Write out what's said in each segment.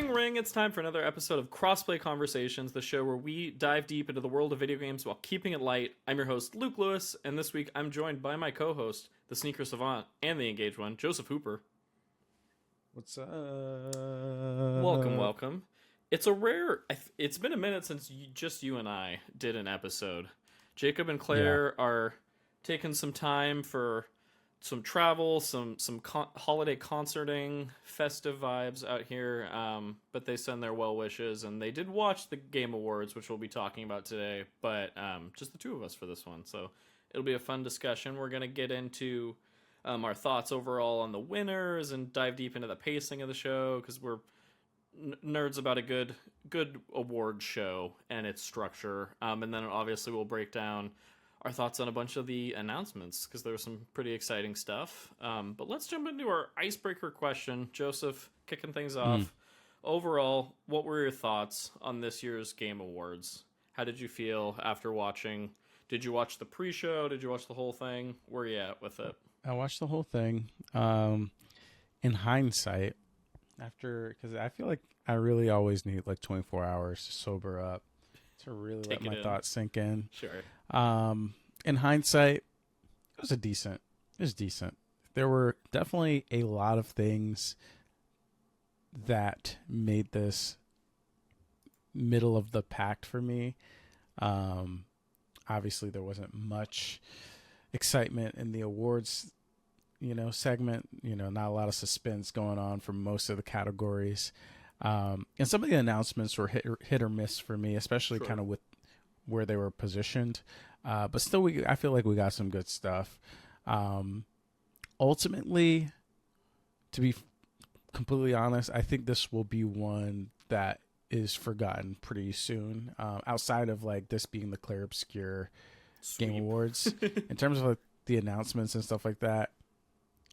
Ring ring, it's time for another episode of Crossplay Conversations, the show where we dive deep into the world of video games while keeping it light. I'm your host, Luke Lewis, and this week I'm joined by my co-host, the Sneaker Savant, and the Engaged one, Joseph Hooper. What's up? Welcome. It's a rare... It's been a minute since just you and I did an episode. Jacob and Claire are taking some time for some travel, some holiday concerting, festive vibes out here, but they send their well wishes, and they did watch the Game Awards, which we'll be talking about today, but just the two of us for this one, so it'll be a fun discussion. We're going to get into our thoughts overall on the winners and dive deep into the pacing of the show, because we're nerds about a good award show and its structure, and then obviously we'll break down our thoughts on a bunch of the announcements, because there was some pretty exciting stuff. But let's jump into our icebreaker question. Joseph, kicking things off. Overall, what were your thoughts on this year's Game Awards? How did you feel after watching? Did you watch the pre-show? Did you watch the whole thing? Where are you at with it? I watched the whole thing. In hindsight, because I feel like I really always need like 24 hours to sober up, to really let my thoughts sink in. Sure. In hindsight, it was decent. There were definitely a lot of things that made this middle of the pack for me. Obviously there wasn't much excitement in the awards, segment, not a lot of suspense going on for most of the categories. And some of the announcements were hit or miss for me, especially kind of with where they were positioned. But still, I feel like we got some good stuff. Ultimately, to be completely honest, I think this will be one that is forgotten pretty soon. Outside of like this being the Claire Obscure Game Awards, in terms of like, the announcements and stuff like that,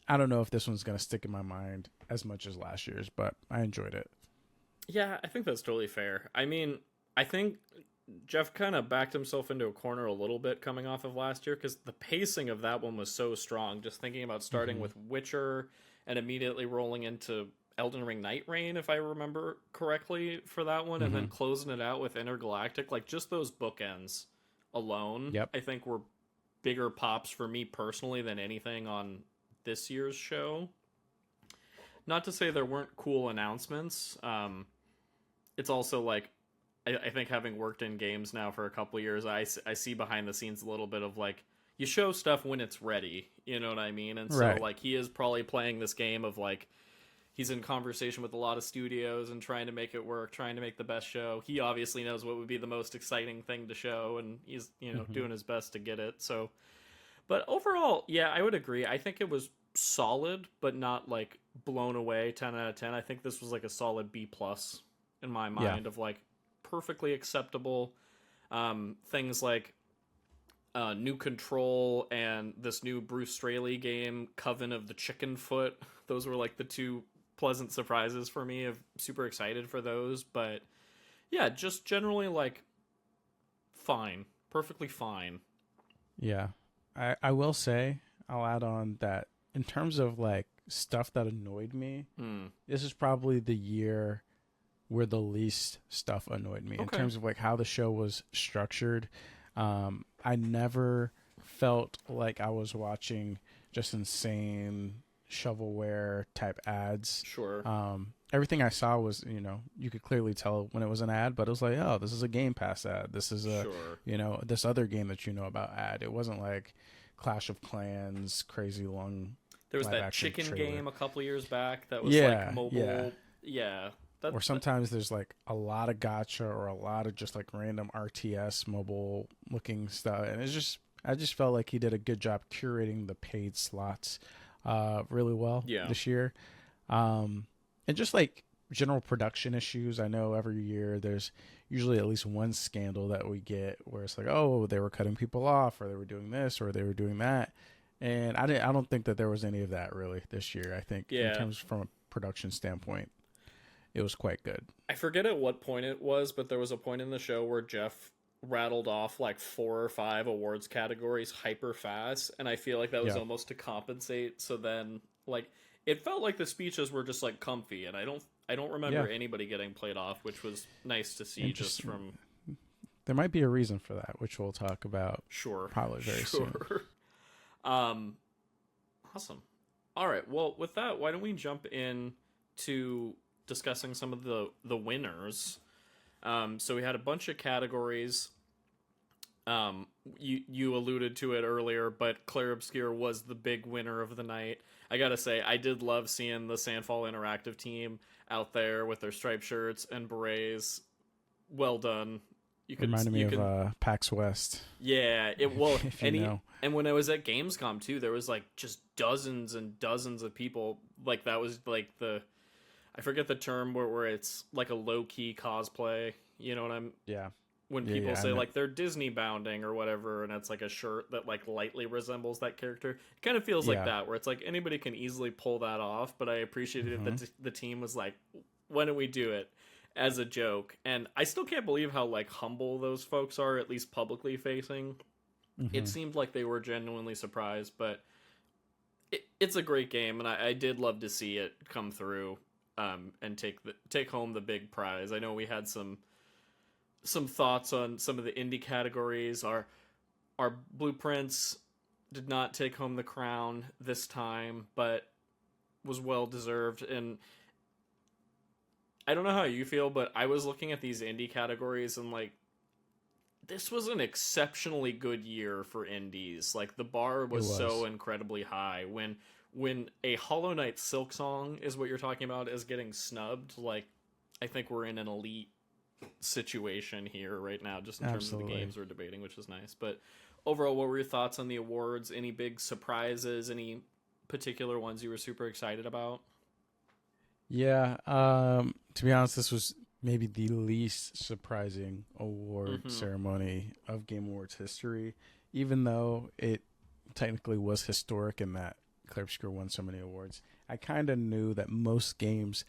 I don't know if this one's gonna stick in my mind as much as last year's, but I enjoyed it. Yeah, I think that's totally fair. I mean, I think Jeff kind of backed himself into a corner a little bit coming off of last year, because the pacing of that one was so strong. Just thinking about starting with Witcher and immediately rolling into Elden Ring Night Reign, if I remember correctly, for that one, and then closing it out with Intergalactic. Like, just those bookends alone, I think were bigger pops for me personally than anything on this year's show. Not to say there weren't cool announcements. It's also like, I think having worked in games now for a couple of years, I see behind the scenes a little bit of like, you show stuff when it's ready, you know what I mean? And so like, he is probably playing this game of like, he's in conversation with a lot of studios and trying to make it work, trying to make the best show. He obviously knows what would be the most exciting thing to show, and he's, doing his best to get it. So, but overall, yeah, I would agree. I think it was solid, but not like blown away 10 out of 10. I think this was like a solid B+ in my mind, of like perfectly acceptable. Things like new Control and this new Bruce Straley game, Coven of the Chicken Foot. Those were like the two pleasant surprises for me. I'm super excited for those, but yeah, just generally like fine, perfectly fine. Yeah, I will say, I'll add on that in terms of like stuff that annoyed me, this is probably the year where the least stuff annoyed me in terms of like how the show was structured. I never felt like I was watching just insane shovelware type ads. Sure. Everything I saw was, you could clearly tell when it was an ad, but it was like, oh, this is a Game Pass ad. This is a, this other game that you know about ad. It wasn't like Clash of Clans, crazy long. There was that chicken game a couple years back that was like mobile. Yeah. Or sometimes there's like a lot of gacha or a lot of just like random RTS mobile looking stuff. And I just felt like he did a good job curating the paid slots really well this year. And just like general production issues. I know every year there's usually at least one scandal that we get where it's like, oh, they were cutting people off, or they were doing this, or they were doing that. And I don't think that there was any of that really this year. I think in terms from a production standpoint, it was quite good. I forget at what point it was, but there was a point in the show where Jeff rattled off like 4 or 5 awards categories hyper fast, and I feel like that was almost to compensate. So then, like, it felt like the speeches were just like comfy, and I don't remember anybody getting played off, which was nice to see just from... There might be a reason for that, which we'll talk about probably very soon. Awesome. All right, well, with that, why don't we jump in to discussing some of the winners. So we had a bunch of categories. You alluded to it earlier, but Claire Obscure was the big winner of the night. I gotta say, I did love seeing the Sandfall Interactive team out there with their striped shirts and berets. Well done. Reminded me of PAX West. Yeah, and when I was at Gamescom too, there was like just dozens and dozens of people. Like that was like I forget the term where it's like a low key cosplay. You know what I'm? Yeah. When people say like they're Disney bounding or whatever, and it's like a shirt that like lightly resembles that character, it kind of feels like that, where it's like anybody can easily pull that off. But I appreciated that the team was like, "Why don't we do it?" as a joke. And I still can't believe how like humble those folks are, at least publicly facing. It seemed like they were genuinely surprised, but it's a great game, and I did love to see it come through and take home the big prize. I know we had some thoughts on some of the indie categories. Our Blueprints did not take home the crown this time, but was well deserved. And I don't know how you feel, but I was looking at these indie categories and like, this was an exceptionally good year for indies. Like the bar was so incredibly high. When a Hollow Knight Silksong is what you're talking about as getting snubbed, like I think we're in an elite situation here right now, just in terms of the games we're debating, which is nice. But overall, what were your thoughts on the awards? Any big surprises? Any particular ones you were super excited about? Yeah, to be honest, this was maybe the least surprising award ceremony of Game Awards history, even though it technically was historic in that Claire Obscure won so many awards. I kind of knew that most games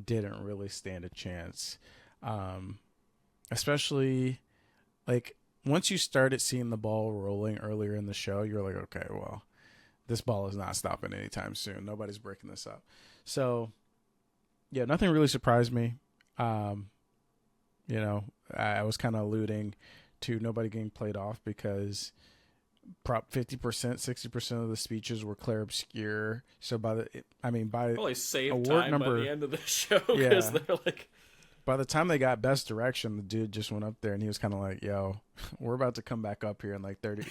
didn't really stand a chance. Especially like once you started seeing the ball rolling earlier in the show, you're like, okay, well, this ball is not stopping anytime soon. Nobody's breaking this up. So yeah, nothing really surprised me. I was kind of alluding to nobody getting played off because 50%, 60% of the speeches were Claire Obscure. So by probably save award time number, by the end of the show, because they're like, by the time they got best direction, the dude just went up there and he was kind of like, yo, we're about to come back up here in like 30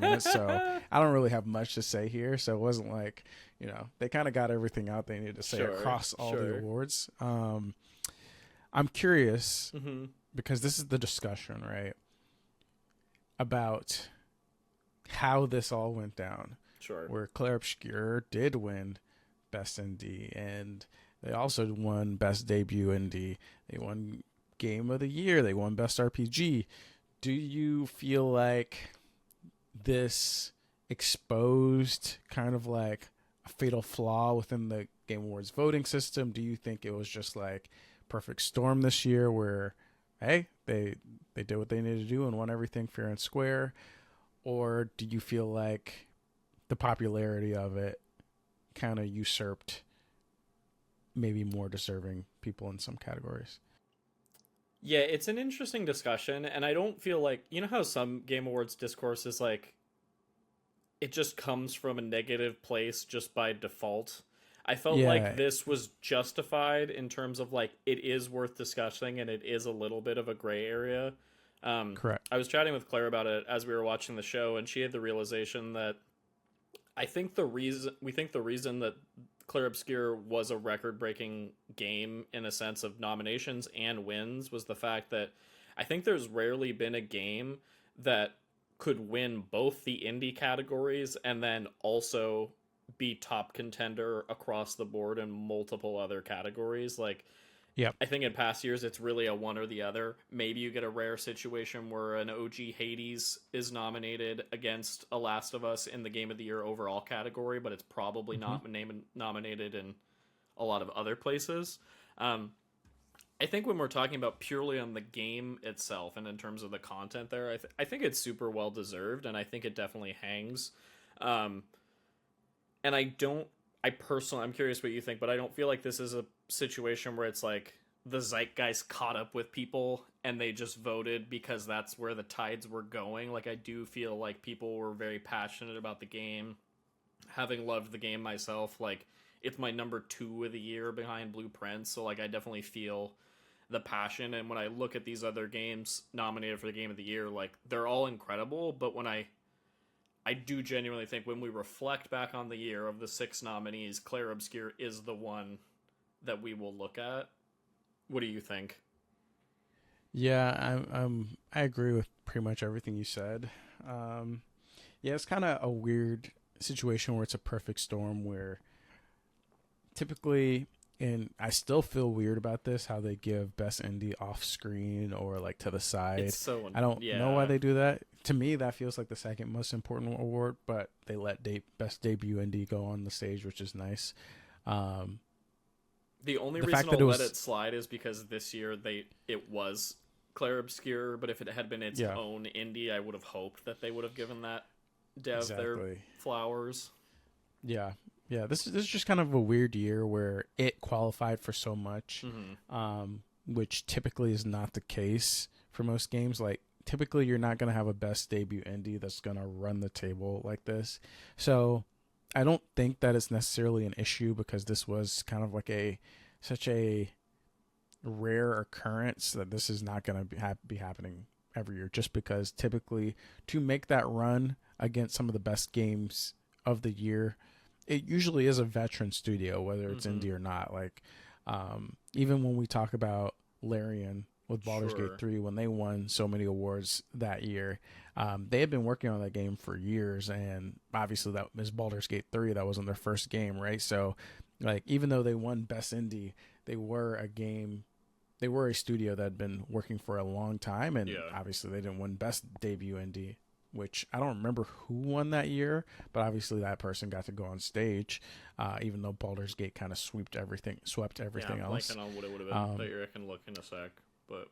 minutes. So I don't really have much to say here. So it wasn't like, they kind of got everything out they needed to say across all the awards. I'm curious because this is the discussion, right? About how this all went down. Sure. Where Claire Obscure did win Best Indie, and they also won Best Debut Indie. They won Game of the Year. They won Best RPG. Do you feel like this exposed kind of like a fatal flaw within the Game Awards voting system? Do you think it was just like perfect storm this year where, hey, they did what they needed to do and won everything fair and square? Or do you feel like the popularity of it kind of usurped maybe more deserving people in some categories? Yeah, it's an interesting discussion, and I don't feel like, how some Game Awards discourse is like, it just comes from a negative place just by default. I felt like this was justified in terms of like, it is worth discussing and it is a little bit of a gray area. Correct. I was chatting with Claire about it as we were watching the show, and she had the realization that we think the reason that Claire Obscure was a record-breaking game in a sense of nominations and wins was the fact that I think there's rarely been a game that could win both the indie categories and then also be top contender across the board in multiple other categories. Like, yep. I think in past years, it's really a one or the other. Maybe you get a rare situation where an OG Hades is nominated against a Last of Us in the Game of the Year overall category, but it's probably not nominated in a lot of other places. I think when we're talking about purely on the game itself and in terms of the content there, I think it's super well deserved, and I think it definitely hangs. And I'm curious what you think, but I don't feel like this is a situation where it's like the zeitgeist caught up with people and they just voted because that's where the tides were going. Like, I do feel like people were very passionate about the game. Having loved the game myself, like, it's my number 2 of the year behind Blueprints, so like I definitely feel the passion. And when I look at these other games nominated for the game of the year, like, they're all incredible, but when I do genuinely think when we reflect back on the year of the 6 nominees, Clair Obscur is the one that we will look at. What do you think? Yeah, I agree with pretty much everything you said. Yeah, it's kind of a weird situation where it's a perfect storm where typically, and I still feel weird about this, how they give best indie off screen or like to the side. It's so, I don't yeah. know why they do that. To me, that feels like the second most important award, but they let best debut indie go on the stage, which is nice. The only the reason fact that I'll it was- let it slide is because this year it was Clair Obscur, but if it had been its own indie, I would have hoped that they would have given that dev their flowers. Yeah. Yeah, this is just kind of a weird year where it qualified for so much, which typically is not the case for most games. Like, typically you're not going to have a best debut indie that's going to run the table like this. So I don't think that it's necessarily an issue because this was kind of like such a rare occurrence that this is not going to be happening every year, just because typically to make that run against some of the best games of the year, it usually is a veteran studio, whether it's indie or not. Like, even when we talk about Larian with Baldur's Gate 3, when they won so many awards that year, they had been working on that game for years, and obviously that was Baldur's Gate 3. That wasn't their first game, right? So, like, even though they won Best Indie, they were a studio that had been working for a long time, and obviously they didn't win Best Debut Indie, which I don't remember who won that year, but obviously that person got to go on stage, even though Baldur's Gate kind of swept everything else. I'm blanking on what it would have been, but I can look in a sec. But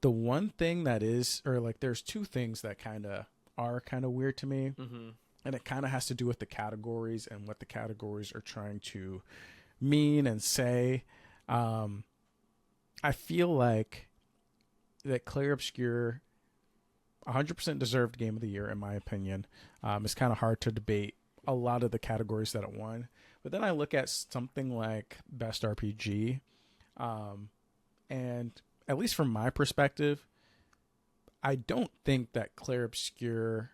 the one thing that is, or like, there's two things that are kind of weird to me, and it kind of has to do with the categories and what the categories are trying to mean and say. I feel like that Clair Obscur 100% deserved game of the year, in my opinion. It's kind of hard to debate a lot of the categories that it won. But then I look at something like Best RPG, and at least from my perspective, I don't think that Clair Obscur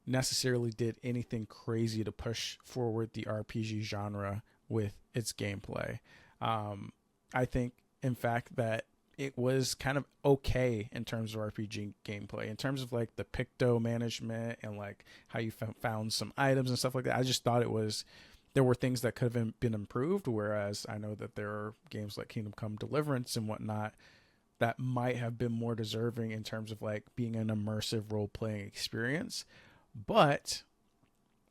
necessarily did anything crazy to push forward the RPG genre with its gameplay. I think, in fact, that it was kind of okay in terms of RPG gameplay, in terms of like the picto management and like how you found some items and stuff like that. I just thought there were things that could have been improved, whereas I know that there are games like Kingdom Come Deliverance and whatnot that might have been more deserving in terms of like being an immersive role-playing experience. But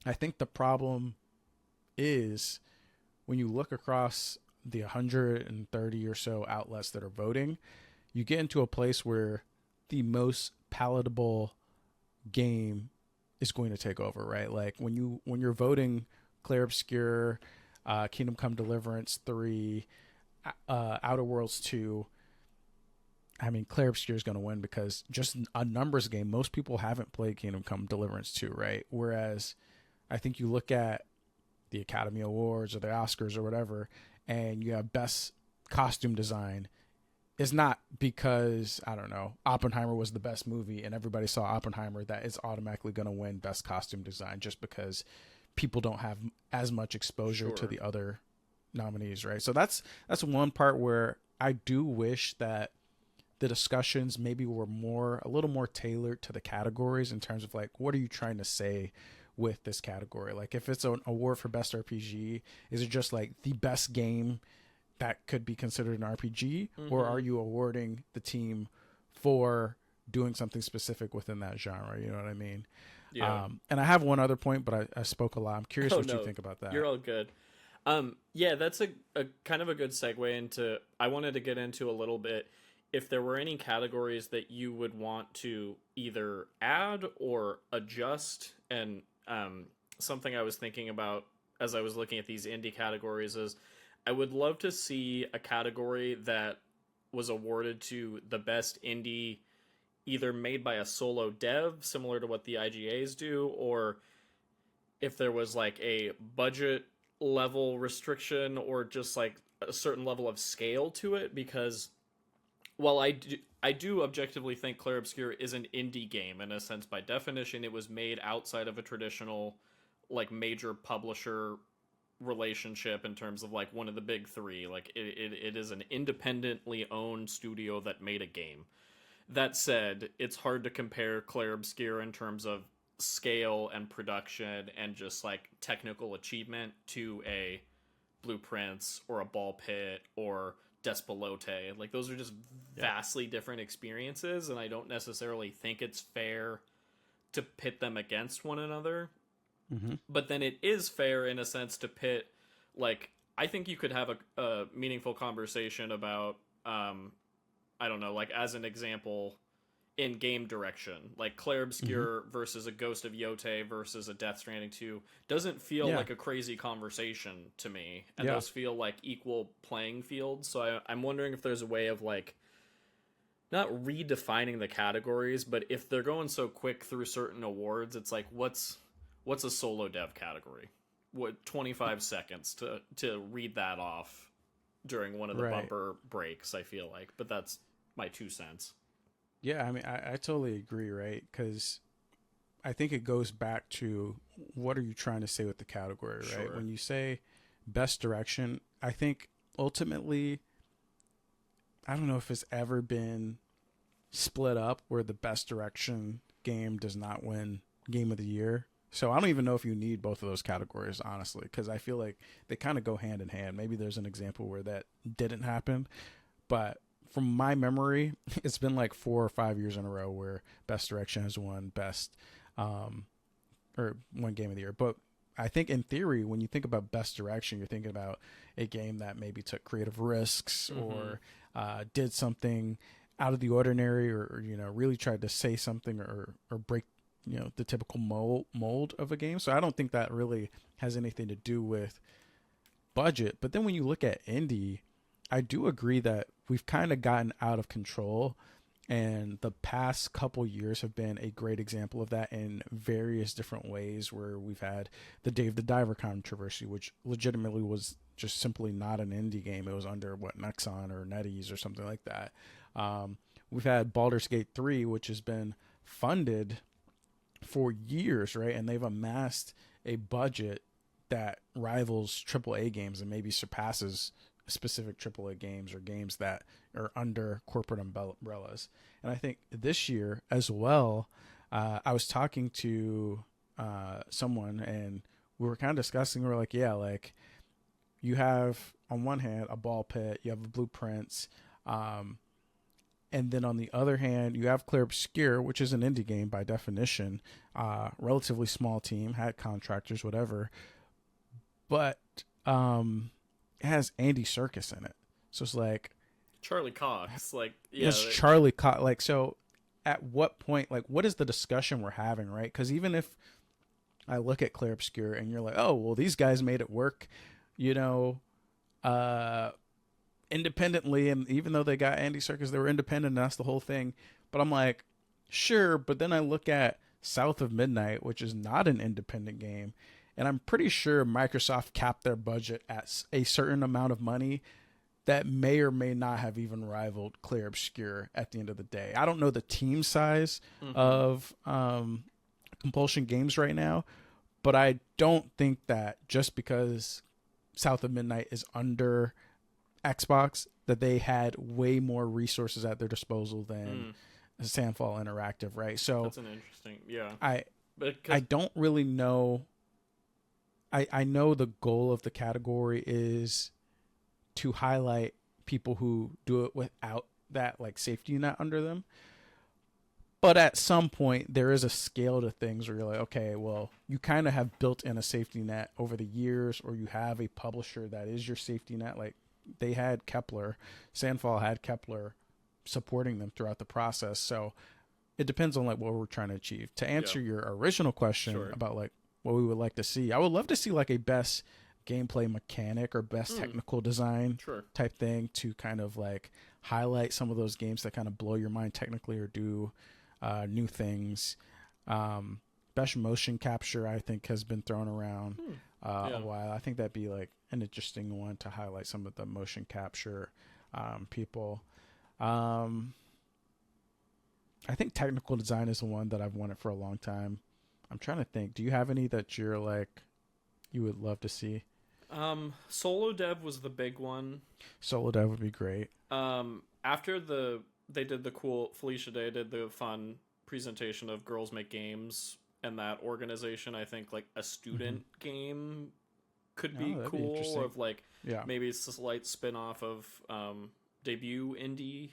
I think the problem is when you look across the 130 or so outlets that are voting, you get into a place where the most palatable game is going to take over, right? Like when you're voting Clair Obscur, Kingdom Come Deliverance 3, Outer Worlds 2, I mean, Clair Obscur is going to win because just a numbers game. Most people haven't played Kingdom Come Deliverance 2, right? Whereas I think you look at the Academy Awards or the Oscars or whatever, and you have best costume design. It's not because, I don't know, Oppenheimer was the best movie and everybody saw Oppenheimer that it's automatically going to win best costume design just because people don't have as much exposure to the other nominees, right? So that's one part where I do wish that the discussions maybe were a little more tailored to the categories in terms of like, what are you trying to say with this category? Like, if it's an award for best RPG, is it just like the best game that could be considered an RPG, or are you awarding the team for doing something specific within that genre? You know what I mean? Yeah. And I have one other point, but I spoke a lot. I'm curious what you think about that. You're all good. Yeah, that's a kind of a good segue into, I wanted to get into a little bit if there were any categories that you would want to either add or adjust. And something I was thinking about as I was looking at these indie categories is I would love to see a category that was awarded to the best indie, either made by a solo dev, similar to what the IGAs do, or if there was like a budget level restriction or just like a certain level of scale to it. Because while I do objectively think Clair Obscur is an indie game in a sense, by definition it was made outside of a traditional like major publisher relationship in terms of like one of the big three. Like it is an independently owned studio that made a game. That said, it's hard to compare Clair Obscur in terms of scale and production and just like technical achievement to a Blueprints or a Ball Pit or Despelote. Like those are just vastly different experiences, and I don't necessarily think it's fair to pit them against one another. But then it is fair in a sense to pit, like, I think you could have a meaningful conversation about, I don't know, like as an example, in game direction, like Clair Obscur versus a Ghost of Yote versus a Death Stranding 2 doesn't feel like a crazy conversation to me, and those feel like equal playing fields. So I'm wondering if there's a way of like not redefining the categories, but if they're going so quick through certain awards, it's like what's a solo dev category? What 25 seconds to read that off during one of the bumper breaks, I feel like, but that's my 2 cents. Yeah, I mean, I totally agree, right? Because I think it goes back to what are you trying to say with the category, right? Sure. When you say best direction, I think ultimately, I don't know if it's ever been split up where the best direction game does not win game of the year. So I don't even know if you need both of those categories, honestly, because I feel like they kind of go hand in hand. Maybe there's an example where that didn't happen, but from my memory, it's been like 4 or 5 years in a row where best direction has won best, or one game of the year. But I think in theory, when you think about best direction, you're thinking about a game that maybe took creative risks or did something out of the ordinary, or really tried to say something or break the typical mold of a game. So I don't think that really has anything to do with budget. But then when you look at indie, I do agree that we've kind of gotten out of control, and the past couple years have been a great example of that in various different ways, where we've had the Dave the Diver controversy, which legitimately was just simply not an indie game. It was under Nexon or NetEase or something like that. We've had Baldur's Gate 3, which has been funded for years, right? And they've amassed a budget that rivals AAA games and maybe surpasses specific AAA games or games that are under corporate umbrellas. And I think this year as well, I was talking to someone, and we were kind of discussing, we're like, yeah, like you have on one hand a Ball Pit, you have a Blueprints, and then on the other hand, you have Clair Obscur, which is an indie game by definition, relatively small team, had contractors, whatever, but it has Andy Serkis in it. So it's like Charlie Cox, like, yeah, it's Charlie Cox. Like, so at what point, like, what is the discussion we're having, right? Because even if I look at Clair Obscur and you're like, oh, well, these guys made it work, independently, and even though they got Andy Serkis, they were independent, and that's the whole thing. But I'm like, sure, but then I look at South of Midnight, which is not an independent game, and I'm pretty sure Microsoft capped their budget at a certain amount of money that may or may not have even rivaled Clair Obscur at the end of the day. I don't know the team size of Compulsion Games right now, but I don't think that just because South of Midnight is under Xbox that they had way more resources at their disposal than Sandfall Interactive, right? So that's an interesting, yeah. I don't really know. I know the goal of the category is to highlight people who do it without that like safety net under them. But at some point, there is a scale to things where you're like, okay, well, you kind of have built in a safety net over the years, or you have a publisher that is your safety net. Like they had Kepler, Sandfall had Kepler supporting them throughout the process. So it depends on like what we're trying to achieve. To answer your original question about like what we would like to see. I would love to see like a best gameplay mechanic or best technical design type thing to kind of like highlight some of those games that kind of blow your mind technically or do new things. Best motion capture, I think, has been thrown around a while. I think that'd be like an interesting one to highlight some of the motion capture people. I think technical design is the one that I've wanted for a long time. I'm trying to think. Do you have any that you're like you would love to see? Solo dev was the big one. Solo dev would be great. After they did the cool, Felicia Day did the fun presentation of Girls Make Games and that organization. I think like a student game could be cool, of like maybe it's a slight spin-off of debut indie.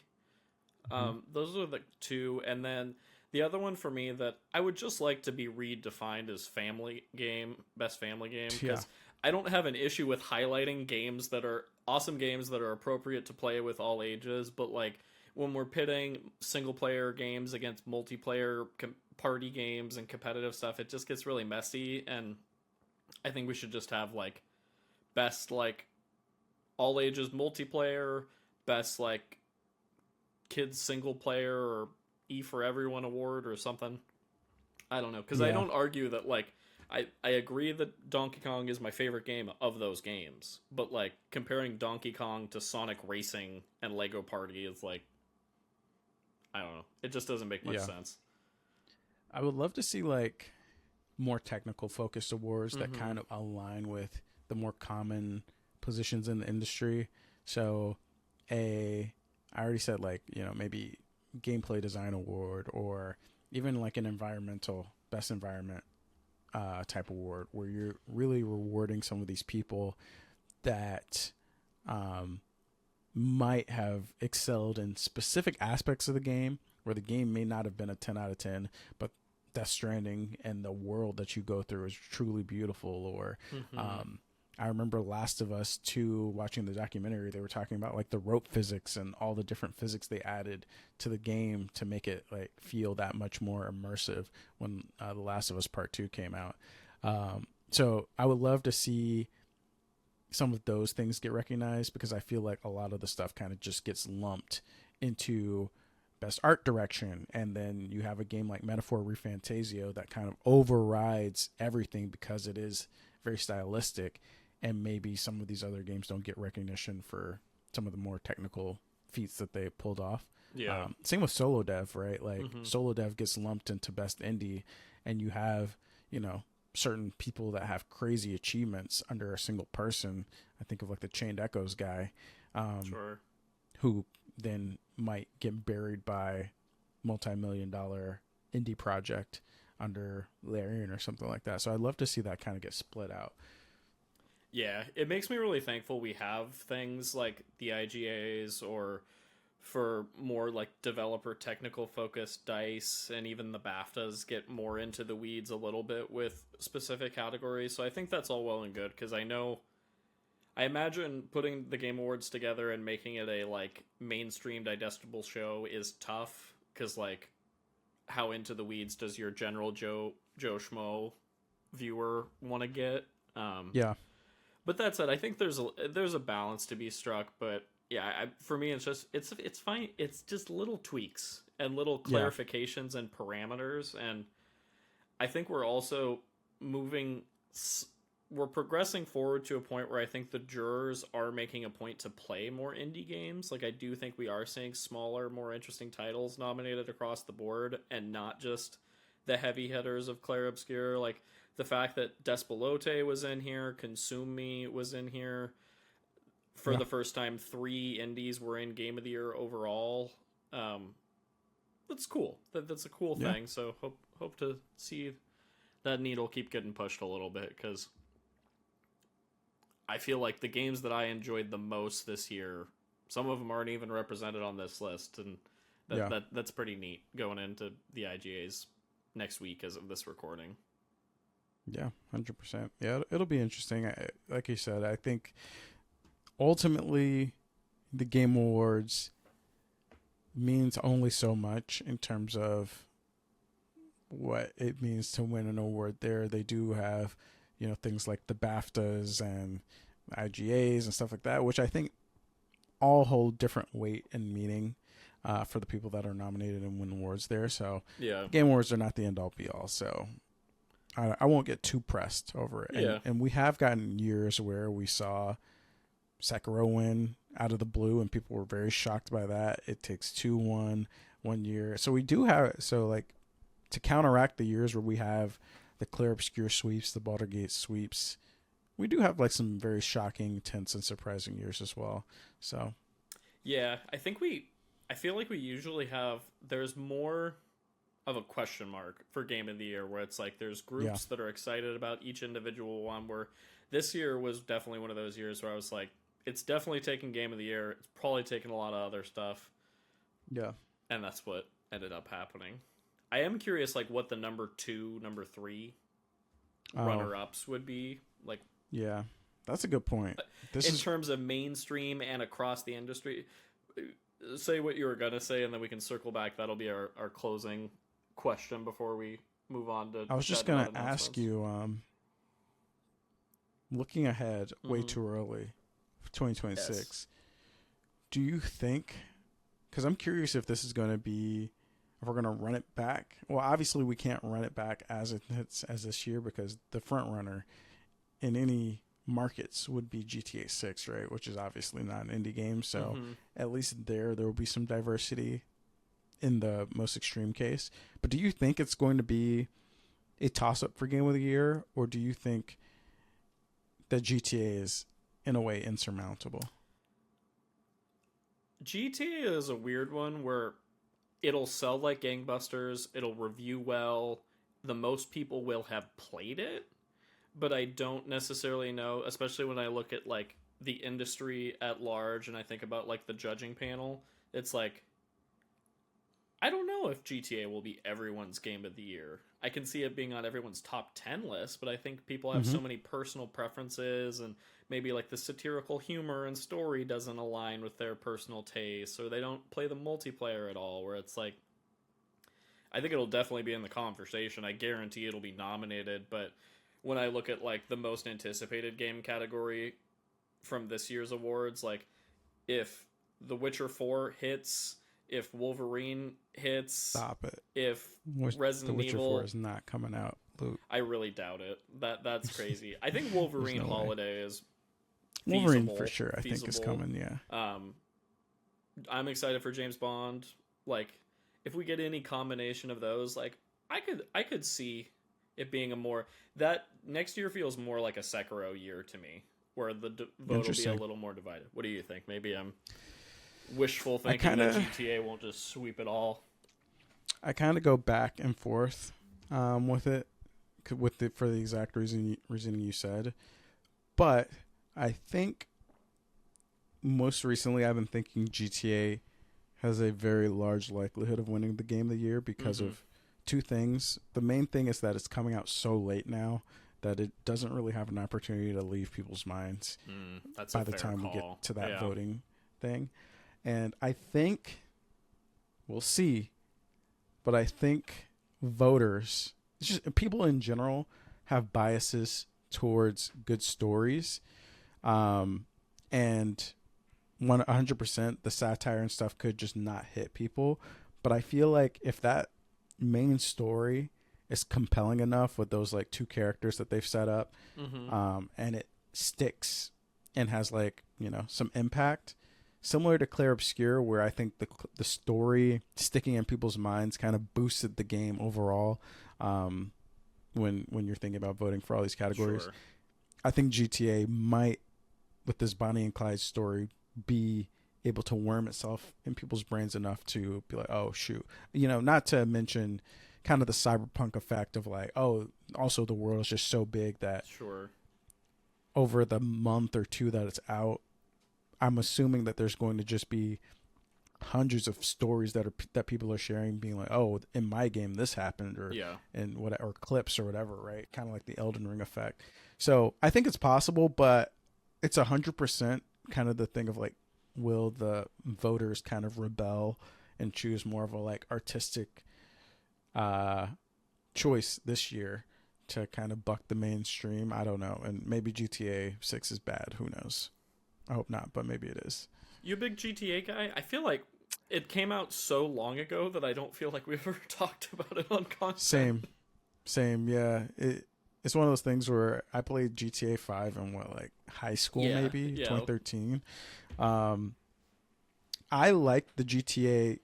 Those are the two, and then the other one for me that I would just like to be redefined as family game, best family game, because I don't have an issue with highlighting games that are awesome games that are appropriate to play with all ages, but like when we're pitting single player games against multiplayer party games and competitive stuff, it just gets really messy, and I think we should just have like best like all ages multiplayer, best like kids single player, or E for everyone award or something. I don't know, because I don't argue that like I agree that Donkey Kong is my favorite game of those games, but like comparing Donkey Kong to Sonic Racing and Lego Party is like, I don't know, it just doesn't make much sense. I would love to see like more technical focused awards that kind of align with the more common positions in the industry. So I already said like, you know, maybe gameplay design award, or even like an environmental best environment type award, where you're really rewarding some of these people that might have excelled in specific aspects of the game, where the game may not have been a 10 out of 10, but Death Stranding and the world that you go through is truly beautiful. Or I remember Last of Us 2, watching the documentary, they were talking about like the rope physics and all the different physics they added to the game to make it like feel that much more immersive when The Last of Us Part 2 came out. So I would love to see some of those things get recognized, because I feel like a lot of the stuff kind of just gets lumped into best art direction, and then you have a game like Metaphor ReFantasio that kind of overrides everything because it is very stylistic, and maybe some of these other games don't get recognition for some of the more technical feats that they pulled off. Same with solo dev, right? Like solo dev gets lumped into best indie, and you have, you know, certain people that have crazy achievements under a single person. I think of like the Chained Echoes guy, who then might get buried by multi-million-dollar indie project under Larian or something like that. So I'd love to see that kind of get split out. Yeah, it makes me really thankful we have things like the IGAs, or for more like developer technical focused DICE, and even the BAFTAs get more into the weeds a little bit with specific categories. So I think that's all well and good, because I imagine putting the Game Awards together and making it a like mainstream digestible show is tough, because like how into the weeds does your general Joe Schmo viewer want to get? But that said, I think there's a balance to be struck. But yeah, for me, it's fine. It's just little tweaks and little clarifications and parameters, and I think we're also we're progressing forward to a point where I think the jurors are making a point to play more indie games. Like, I do think we are seeing smaller, more interesting titles nominated across the board, and not just the heavy hitters of Clair Obscur. Like, the fact that Despelote was in here, Consume Me was in here. For the first time, 3 indies were in Game of the Year overall. That's cool. That's a cool thing. So hope to see that needle keep getting pushed a little bit, because I feel like the games that I enjoyed the most this year, some of them aren't even represented on this list, and that's pretty neat going into the IGAs next week as of this recording. Yeah, 100%. Yeah, it'll be interesting. Like you said, I think ultimately the Game Awards means only so much in terms of what it means to win an award there. They do have, things like the BAFTAs and IGAs and stuff like that, which I think all hold different weight and meaning for the people that are nominated and win awards there. So yeah, Game Awards are not the end all be all. So I won't get too pressed over it. Yeah. And we have gotten years where we saw Sekiro win out of the blue, and people were very shocked by that. It Takes Two won one year. So we do have, to counteract the years where we have the Clear Obscure sweeps, the Baldur's Gate sweeps, we do have like some very shocking, tense, and surprising years as well. So yeah, I feel like we usually have, there's more of a question mark for Game of the Year, where it's like there's groups that are excited about each individual one, where this year was definitely one of those years where I was like, it's definitely taking Game of the Year. It's probably taking a lot of other stuff. Yeah. And that's what ended up happening. I am curious, like, what the number 2, number 3 runner-ups would be. Like, yeah, that's a good point. In terms of mainstream and across the industry, say what you were going to say, and then we can circle back. That'll be our closing question before we move on to... I was just going to ask you, looking ahead way too early, 2026, yes. Do you think... Because I'm curious if this is going to be... If we're going to run it back. Well, obviously we can't run it back as this year, because the front runner in any markets would be GTA 6, right? Which is obviously not an indie game. So at least there will be some diversity in the most extreme case. But do you think it's going to be a toss-up for Game of the Year? Or do you think that GTA is, in a way, insurmountable? GTA is a weird one where it'll sell like gangbusters, it'll review well, the most people will have played it, but I don't necessarily know, especially when I look at like the industry at large and I think about like the judging panel, it's like, I don't know if GTA will be everyone's Game of the Year. I can see it being on everyone's top 10 list, but I think people have so many personal preferences, and maybe like the satirical humor and story doesn't align with their personal tastes, or they don't play the multiplayer at all, where it's like, I think it'll definitely be in the conversation. I guarantee it'll be nominated, but when I look at like the most anticipated game category from this year's awards, like if The Witcher 4 hits, if Wolverine hits, stop it. If Resident The Witcher Evil 4 is not coming out, Luke. I really doubt it. That's crazy. I think Wolverine Holiday is Wolverine for sure. I think is coming. Yeah. I'm excited for James Bond. Like, if we get any combination of those, like I could see it being a more, that next year feels more like a Sekiro year to me, where the vote will be a little more divided. What do you think? Maybe I'm wishful thinking that GTA won't just sweep it all. I kind of go back and forth with it, for the exact reason you said, but I think most recently I've been thinking GTA has a very large likelihood of winning the Game of the Year because of two things. The main thing is that it's coming out so late now that it doesn't really have an opportunity to leave people's minds by the time we get to that voting thing. And I think, we'll see, but I think voters, people in general, have biases towards good stories. And 100% the satire and stuff could just not hit people. But I feel like if that main story is compelling enough with those like two characters that they've set up, and it sticks and has like, some impact, similar to Clair Obscur, where I think the story sticking in people's minds kind of boosted the game overall. When you're thinking about voting for all these categories, sure. I think GTA might, with this Bonnie and Clyde story, be able to worm itself in people's brains enough to be like, oh shoot, not to mention kind of the cyberpunk effect of like, oh, also the world is just so big that sure, over the month or two that it's out, I'm assuming that there's going to just be hundreds of stories that people are sharing, being like, oh, in my game this happened, or or clips or whatever, right? Kind of like the Elden Ring effect. So I think it's possible, but it's 100% kind of the thing of like, will the voters kind of rebel and choose more of a like artistic choice this year to kind of buck the mainstream. I don't know. And maybe GTA 6 is bad. Who knows? I hope not, but maybe it is. You a big GTA guy? I feel like it came out so long ago that I don't feel like we've ever talked about it on content. Same. Yeah. It's one of those things where I played GTA 5 in high school, maybe 2013. I liked the GTA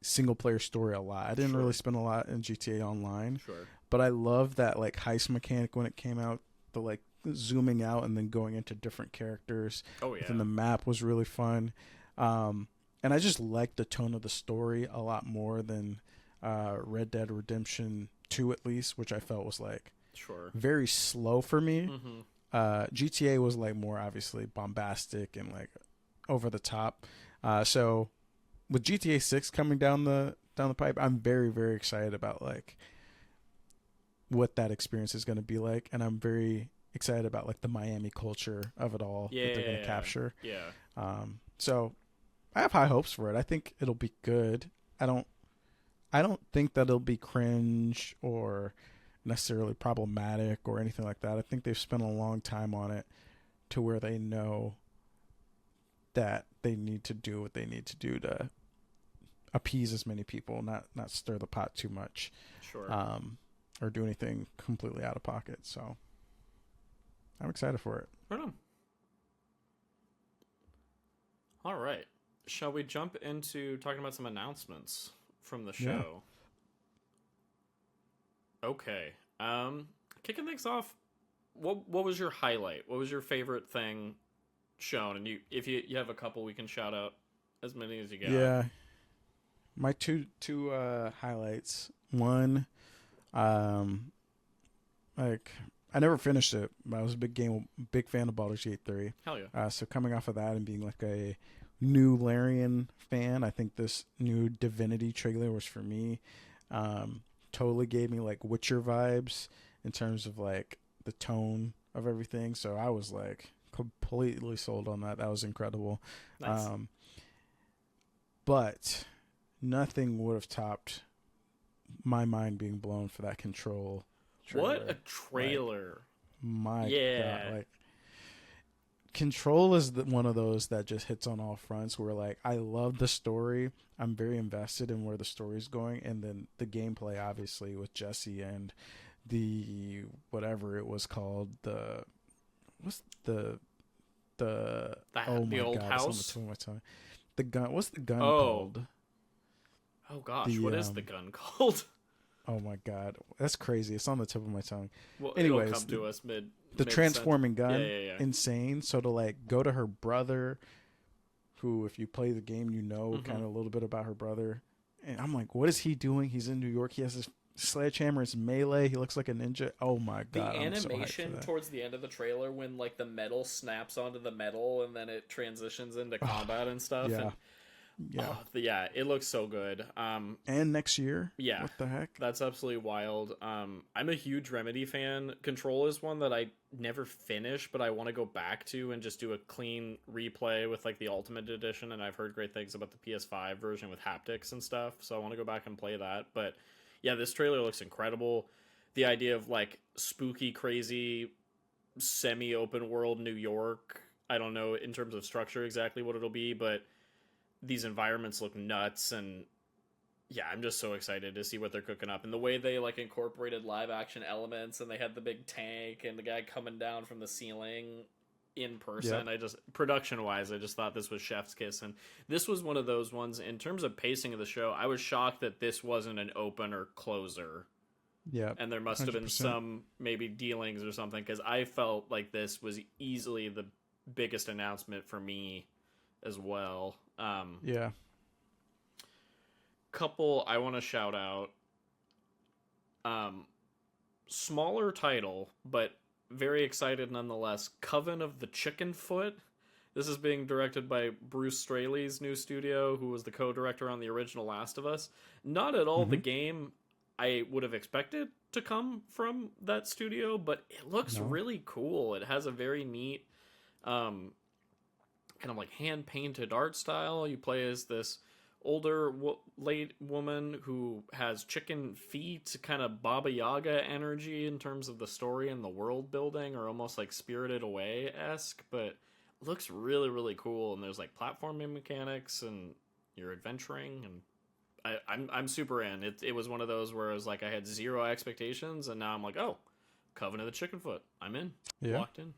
single player story a lot. I didn't really spend a lot in GTA Online. Sure. But I love that heist mechanic when it came out, the zooming out and then going into different characters. Oh yeah. And the map was really fun. And I just liked the tone of the story a lot more than Red Dead Redemption 2 at least, which I felt was very slow for me. GTA was more obviously bombastic and over the top. So with GTA 6 coming down the pipe, I'm very, very excited about what that experience is going to be like, and I'm very excited about the Miami culture of it all that they're going to capture. Yeah. So I have high hopes for it. I think it'll be good. I don't think that it'll be cringe or necessarily problematic or anything like that. I think they've spent a long time on it to where they know that they need to do what they need to do to appease as many people, not stir the pot too much. Sure. Or do anything completely out of pocket. So I'm excited for it. Right on. All right. Shall we jump into talking about some announcements from the show? Yeah. Okay. Kicking things off, what was your highlight? What was your favorite thing shown? And if you have a couple, we can shout out as many as you got. Yeah. My two highlights. One, I never finished it, but I was a big fan of Baldur's Gate 3. Hell yeah. So coming off of that and being a new Larian fan, I think this new Divinity trailer was for me. Totally gave me Witcher vibes in terms of the tone of everything. So I was completely sold on that. That was incredible. Nice. But nothing would have topped my mind being blown for that Control trailer. What a trailer. My God. Control is one of those that just hits on all fronts where I love the story. I'm very invested in where the story's going, and then the gameplay obviously with Jesse and the whatever it was called, the old house. The gun. What's the gun called? Oh gosh, what is the gun called? Oh my God, that's crazy. It's on the tip of my tongue. Well, anyways, it'll come to us mid. The transforming gun, yeah. insane. So to go to her brother, who if you play the game, kind of a little bit about her brother, and I'm what is he doing? He's in New York. He has this sledgehammer. It's melee. He looks like a ninja. Oh my God! The animation towards the end of the trailer when the metal snaps onto the metal and then it transitions into combat and stuff. Yeah. Yeah, it looks so good. And next year? Yeah. What the heck? That's absolutely wild. I'm a huge Remedy fan. Control is one that I never finished, but I want to go back to and just do a clean replay with the Ultimate Edition, and I've heard great things about the PS5 version with haptics and stuff, so I want to go back and play that. But yeah, this trailer looks incredible. The idea of spooky, crazy, semi-open world New York. I don't know in terms of structure exactly what it'll be, but these environments look nuts, and yeah, I'm just so excited to see what they're cooking up. And the way they incorporated live action elements, and they had the big tank and the guy coming down from the ceiling in person. Yep. Production wise, I just thought this was chef's kiss. And this was one of those ones in terms of pacing of the show. I was shocked that this wasn't an open or closer. Yeah. And there must have been some maybe dealings or something, because I felt like this was easily the biggest announcement for me as well. Yeah. Couple I want to shout out. Smaller title, but very excited nonetheless. Coven of the Chicken Foot. This is being directed by Bruce Straley's new studio, who was the co-director on the original Last of Us. Not at all the game I would have expected to come from that studio, but it looks really cool. It has a very neat kind of hand-painted art style. You play as this older late woman who has chicken feet, kind of Baba Yaga energy in terms of the story and the world building, or almost like Spirited Away-esque, but looks really, really cool. And there's like platforming mechanics and you're adventuring, and I'm super in. It was one of those where it was like I had zero expectations, and now I'm like, oh, Covenant of the Chickenfoot. I'm in. Yeah. Locked in.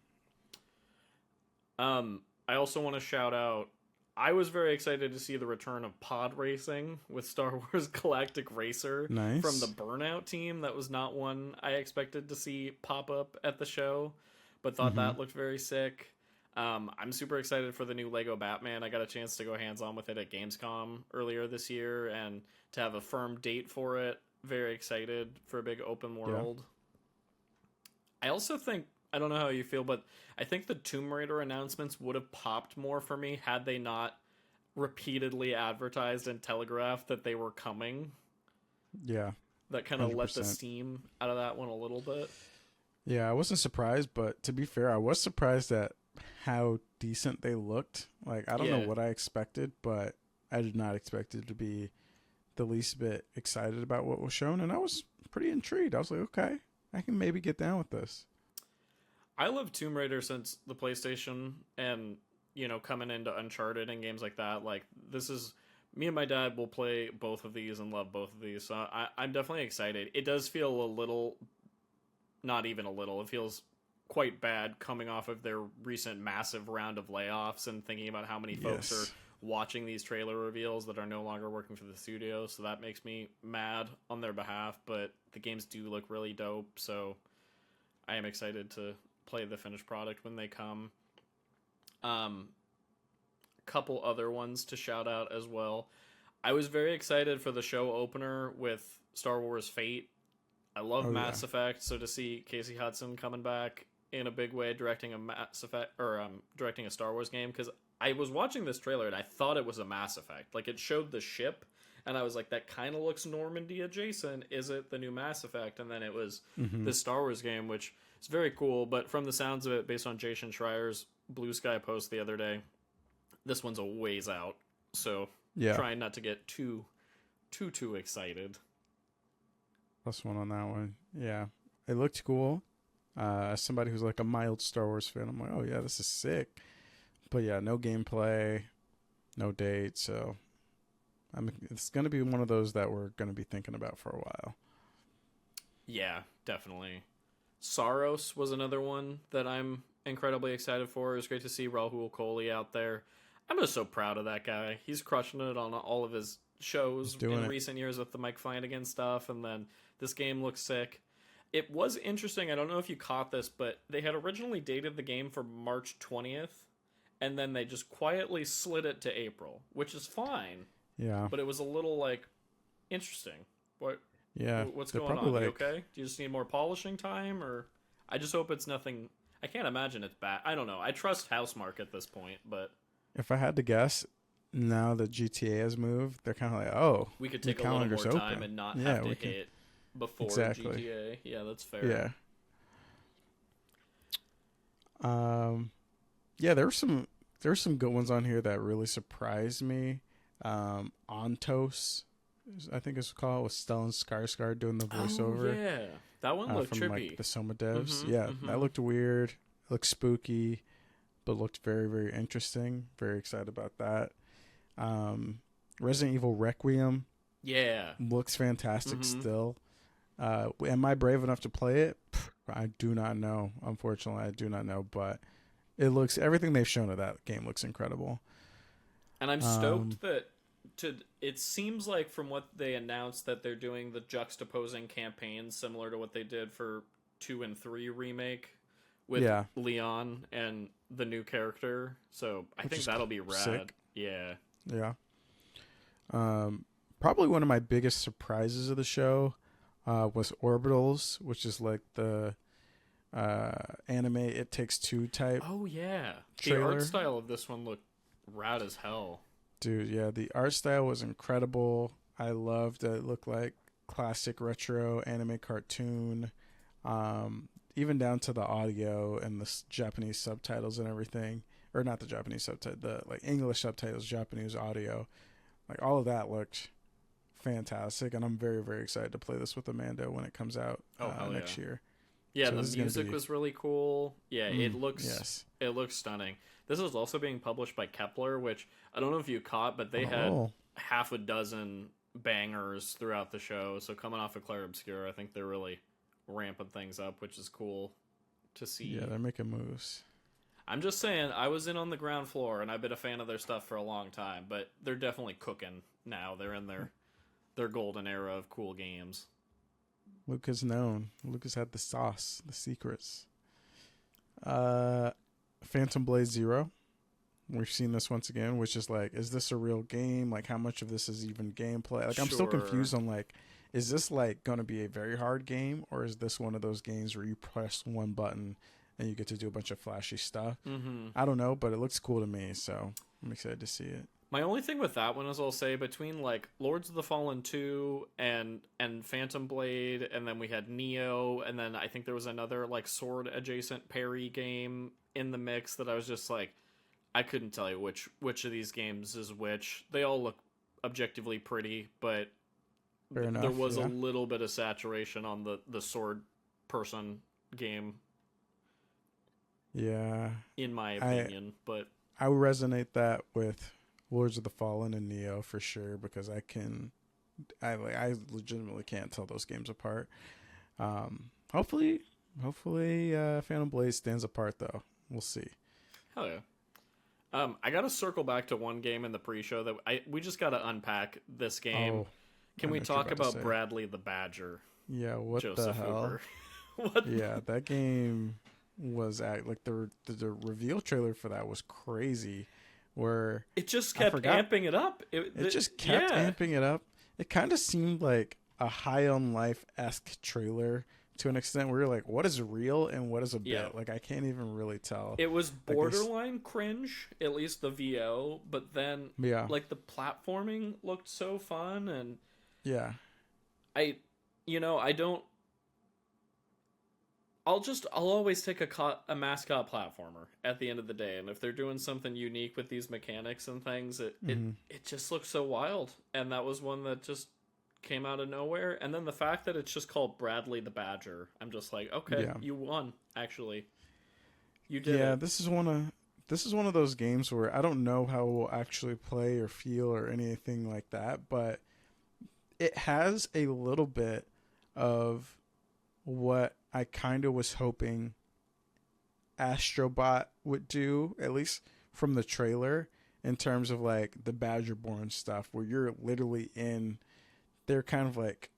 I also want to shout out, I was very excited to see the return of pod racing with Star Wars Galactic Racer. Nice. From the Burnout team. That was not one I expected to see pop up at the show, but thought that looked very sick. I'm super excited for the new Lego Batman. I got a chance to go hands-on with it at Gamescom earlier this year, and to have a firm date for it. Very excited for a big open world. Yeah. I also think, I don't know how you feel, but I think the Tomb Raider announcements would have popped more for me had they not repeatedly advertised and telegraphed that they were coming. Yeah. That kind of let the steam out of that one a little bit. Yeah, I wasn't surprised, but to be fair, I was surprised at how decent they looked. Like, I don't know what I expected, but I did not expect it to be the least bit excited about what was shown, and I was pretty intrigued. I was like, okay, I can maybe get down with this. I love Tomb Raider since the PlayStation, and, you know, coming into Uncharted and games like that. Like, this is, me and my dad will play both of these and love both of these, so I'm definitely excited. It does feel a little, not even a little, it feels quite bad coming off of their recent massive round of layoffs and thinking about how many folks are watching these trailer reveals that are no longer working for the studio, so that makes me mad on their behalf, but the games do look really dope, so I am excited to play the finished product when they come. Couple other ones to shout out as well. I was very excited for the show opener with Star Wars Fate. I love Mass Effect, so to see Casey Hudson coming back in a big way directing a Mass Effect, or directing a Star Wars game, because I was watching this trailer and I thought it was a Mass Effect. Like, it showed the ship and I was like, that kind of looks Normandy adjacent. Is it the new Mass Effect? And then it was this Star Wars game, which is very cool, but from the sounds of it, based on Jason Schreier's BlueSky post the other day, this one's a ways out. So trying not to get too excited. Plus one on that one. Yeah. It looked cool. As somebody who's like a mild Star Wars fan, I'm like, oh yeah, this is sick. But yeah, no gameplay, no date, so it's going to be one of those that we're going to be thinking about for a while. Yeah, definitely. Saros was another one that I'm incredibly excited for. It was great to see Rahul Kohli out there. I'm just so proud of that guy. He's crushing it on all of his shows in recent years with the Mike Flanagan stuff, and then this game looks sick. It was interesting, I don't know if you caught this, but they had originally dated the game for March 20th, and then they just quietly slid it to April, which is fine. Yeah. But it was a little, like, interesting. What's going on? Like, you okay? Do you just need more polishing time, or I just hope it's nothing. I can't imagine it's bad. I don't know. I trust Housemarque at this point, but if I had to guess, now that GTA has moved, they're kind of like, oh, we could take a little more time and not have to hit before GTA. Yeah, that's fair. Yeah. Yeah, there were some good ones on here that really surprised me. Ontos, I think it's called, with Stellan Skarsgård doing the voiceover. Oh, yeah. That one looked from trippy. Like the Soma devs. That looked weird. Looked spooky, but looked very, very interesting. Very excited about that. Resident Evil Requiem. Yeah. Looks fantastic still. Am I brave enough to play it? I do not know. Unfortunately, I do not know, but everything they've shown of that game looks incredible. And I'm stoked that it seems like from what they announced that they're doing the juxtaposing campaigns similar to what they did for 2 and 3 remake with Leon and the new character. So I think that'll be rad. Sick. Yeah. Yeah. Probably one of my biggest surprises of the show was Orbitals, which is like the anime It Takes Two type. Oh yeah. Trailer. The art style of this one looked rad as hell. Dude, yeah, the art style was incredible. I loved it. It looked like classic retro anime cartoon. Even down to the audio and the Japanese subtitles and everything. Or not the Japanese subtitle, the like English subtitles, Japanese audio. Like all of that looked fantastic, and I'm very, very excited to play this with Amanda when it comes out next year. Yeah, so the music was really cool. Yeah, it looks stunning. This is also being published by Kepler, which I don't know if you caught, but they had half a dozen bangers throughout the show. So coming off of Clair Obscur, I think they're really ramping things up, which is cool to see. Yeah, they're making moves. I'm just saying, I was in on the ground floor, and I've been a fan of their stuff for a long time, but they're definitely cooking now. They're in their golden era of cool games. Luke is known. Luke has had the sauce, the secrets. Phantom Blade Zero. We've seen this once again, which is like, is this a real game? Like, how much of this is even gameplay? Like, I'm still confused on, like, is this, like, going to be a very hard game? Or is this one of those games where you press one button and you get to do a bunch of flashy stuff? I don't know, but it looks cool to me, so I'm excited to see it. My only thing with that one is, I'll say, between like Lords of the Fallen 2 and Phantom Blade, and then we had Neo, and then I think there was another like sword adjacent parry game in the mix that I was just like, I couldn't tell you which of these games is which. They all look objectively pretty, but there was a little bit of saturation on the sword person game. Yeah, in my opinion, but I would resonate that with Lords of the Fallen and Neo for sure, because I legitimately can't tell those games apart. Hopefully Phantom Blade stands apart though. We'll see. Hell yeah. I gotta circle back to one game in the pre-show that we just gotta unpack this game. Can we talk about Bradley the Badger? Yeah, what Joseph the hell? Hooper. That game was like the reveal trailer for that was crazy. Where it just kept amping it up. It just kept amping it up. It kind of seemed like a High on Life-esque trailer to an extent where you're like, what is real and what is a bit? Like, I can't even really tell. It was borderline cringe, at least the VO, but then like the platforming looked so fun, and I'll always take a mascot platformer at the end of the day, and if they're doing something unique with these mechanics and things, it just looks so wild, and that was one that just came out of nowhere. And then the fact that it's just called Bradley the Badger, I'm just like, okay, you won. Actually, you did. Yeah, this is one of those games where I don't know how we'll actually play or feel or anything like that, but it has a little bit of what I kind of was hoping Astrobot would do, at least from the trailer, in terms of like the Badgerborn stuff, where you're literally they're kind of like,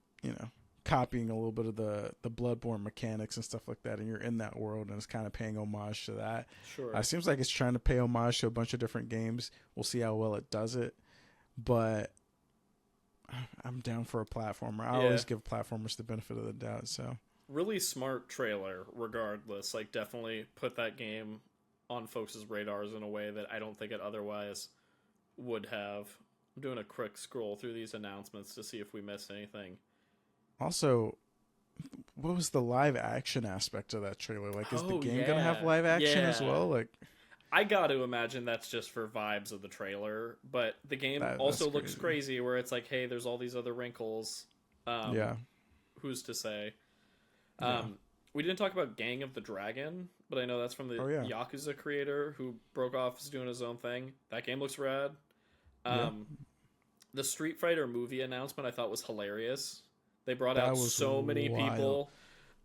copying a little bit of the Bloodborne mechanics and stuff like that, and you're in that world, and it's kind of paying homage to that. Sure. It seems like it's trying to pay homage to a bunch of different games. We'll see how well it does it, but I'm down for a platformer. I always give platformers the benefit of the doubt, so... Really smart trailer, regardless. Like, definitely put that game on folks' radars in a way that I don't think it otherwise would have. I'm doing a quick scroll through these announcements to see if we missed anything. Also, what was the live action aspect of that trailer? Like, is the game gonna have live action as well? Like, I got to imagine that's just for vibes of the trailer, but the game also looks crazy, where it's like, hey, there's all these other wrinkles. Who's to say? We didn't talk about Gang of the Dragon, but I know that's from the Yakuza creator who broke off, is doing his own thing. That game looks rad. The Street Fighter movie announcement I thought was hilarious. They brought out so many people.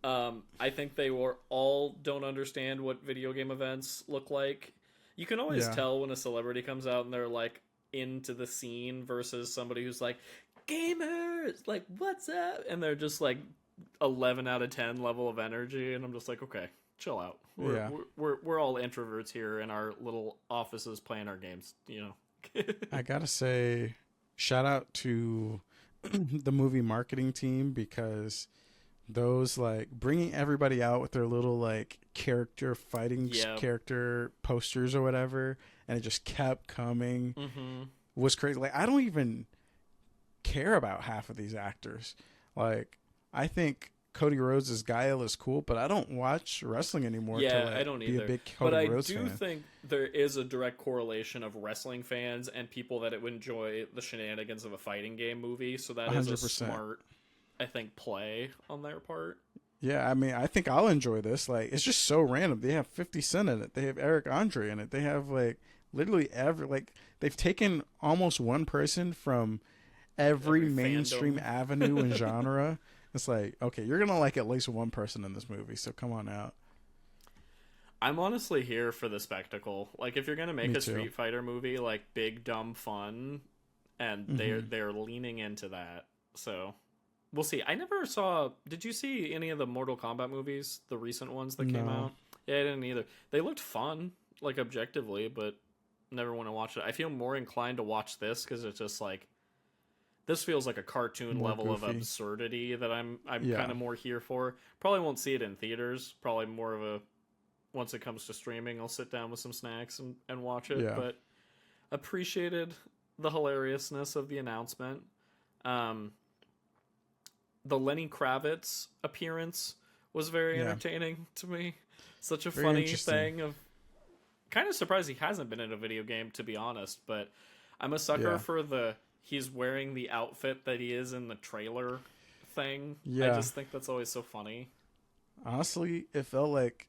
I think they all don't understand what video game events look like. You can always tell when a celebrity comes out and they're like into the scene versus somebody who's like, gamers, like, what's up? And they're just like 11 out of 10 level of energy, and I'm just like, okay, chill out. We're all introverts here in our little offices playing our games, I gotta say, shout out to the movie marketing team, because those, like, bringing everybody out with their little, like, character posters or whatever, and it just kept coming, was crazy. Like, I don't even care about half of these actors. Like, I think Cody Rhodes' Guile is cool, but I don't watch wrestling anymore to Yeah, like I don't be either. a big But Cody I Rhodes do fan. think there is a direct correlation of wrestling fans and people that would enjoy the shenanigans of a fighting game movie. So that is a 100%. smart, I think, play on their part. Yeah, I mean, I think I'll enjoy this. Like, it's just so random. They have 50 Cent in it. They have Eric Andre in it. They have like literally they've taken almost one person from every mainstream fandom. avenue and genre. It's like, okay, you're gonna like at least one person in this movie, so come on out. I'm honestly here for the spectacle. Like, if you're gonna make Me a too. Street Fighter movie, like big dumb fun, and they're leaning into that, so we'll see. I never saw. Did you see any of the Mortal Kombat movies, the recent ones that came No. out? Yeah, I didn't either. They looked fun, like objectively, but never want to watch it. I feel more inclined to watch this because it's just like this feels like a cartoon More level of goofy. absurdity that I'm Yeah. kind of more here for. Probably won't see it in theaters. Probably more of a once it comes to streaming, I'll sit down with some snacks and watch it. Yeah. But appreciated the hilariousness of the announcement. The Lenny Kravitz appearance was very Yeah. entertaining to me. Such a Very funny interesting. thing of kind of surprised he hasn't been in a video game, to be honest, but I'm a sucker Yeah. for he's wearing the outfit that he is in the trailer thing. I Yeah. just think that's always so funny. Honestly, it felt like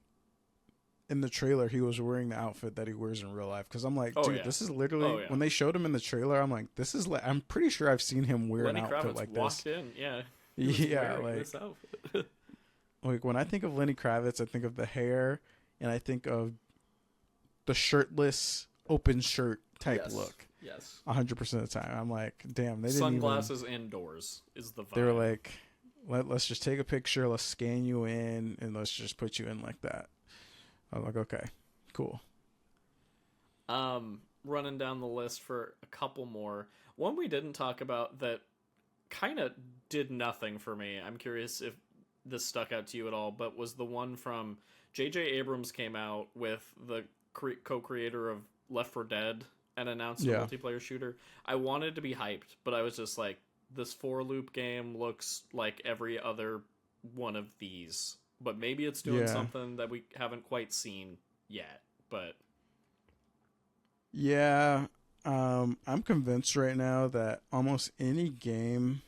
in the trailer he was wearing the outfit that he wears in real life. Because I'm like, Oh, dude, yeah. this is literally Oh, yeah. when they showed him in the trailer. I'm like, this is like, I'm pretty sure I've seen him wear Lenny an outfit Kravitz like walked this. in, yeah. He was Yeah, wearing like this outfit. like when I think of Lenny Kravitz, I think of the hair and I think of the shirtless, open shirt type Yes. look. Yes. 100% of the time, I'm like, damn, they didn't Sunglasses indoors is the vibe. They were like, let's just take a picture, let's scan you in, and let's just put you in like that. I'm like, okay, cool. Running down the list for a couple more. One we didn't talk about that kind of did nothing for me. I'm curious if this stuck out to you at all, but was the one from J.J. Abrams came out with the co-creator of Left 4 Dead and announced a multiplayer shooter. I wanted to be hyped, but I was just like, this 4-loop game looks like every other one of these, but maybe it's doing something that we haven't quite seen yet, but Yeah, I'm convinced right now that almost any game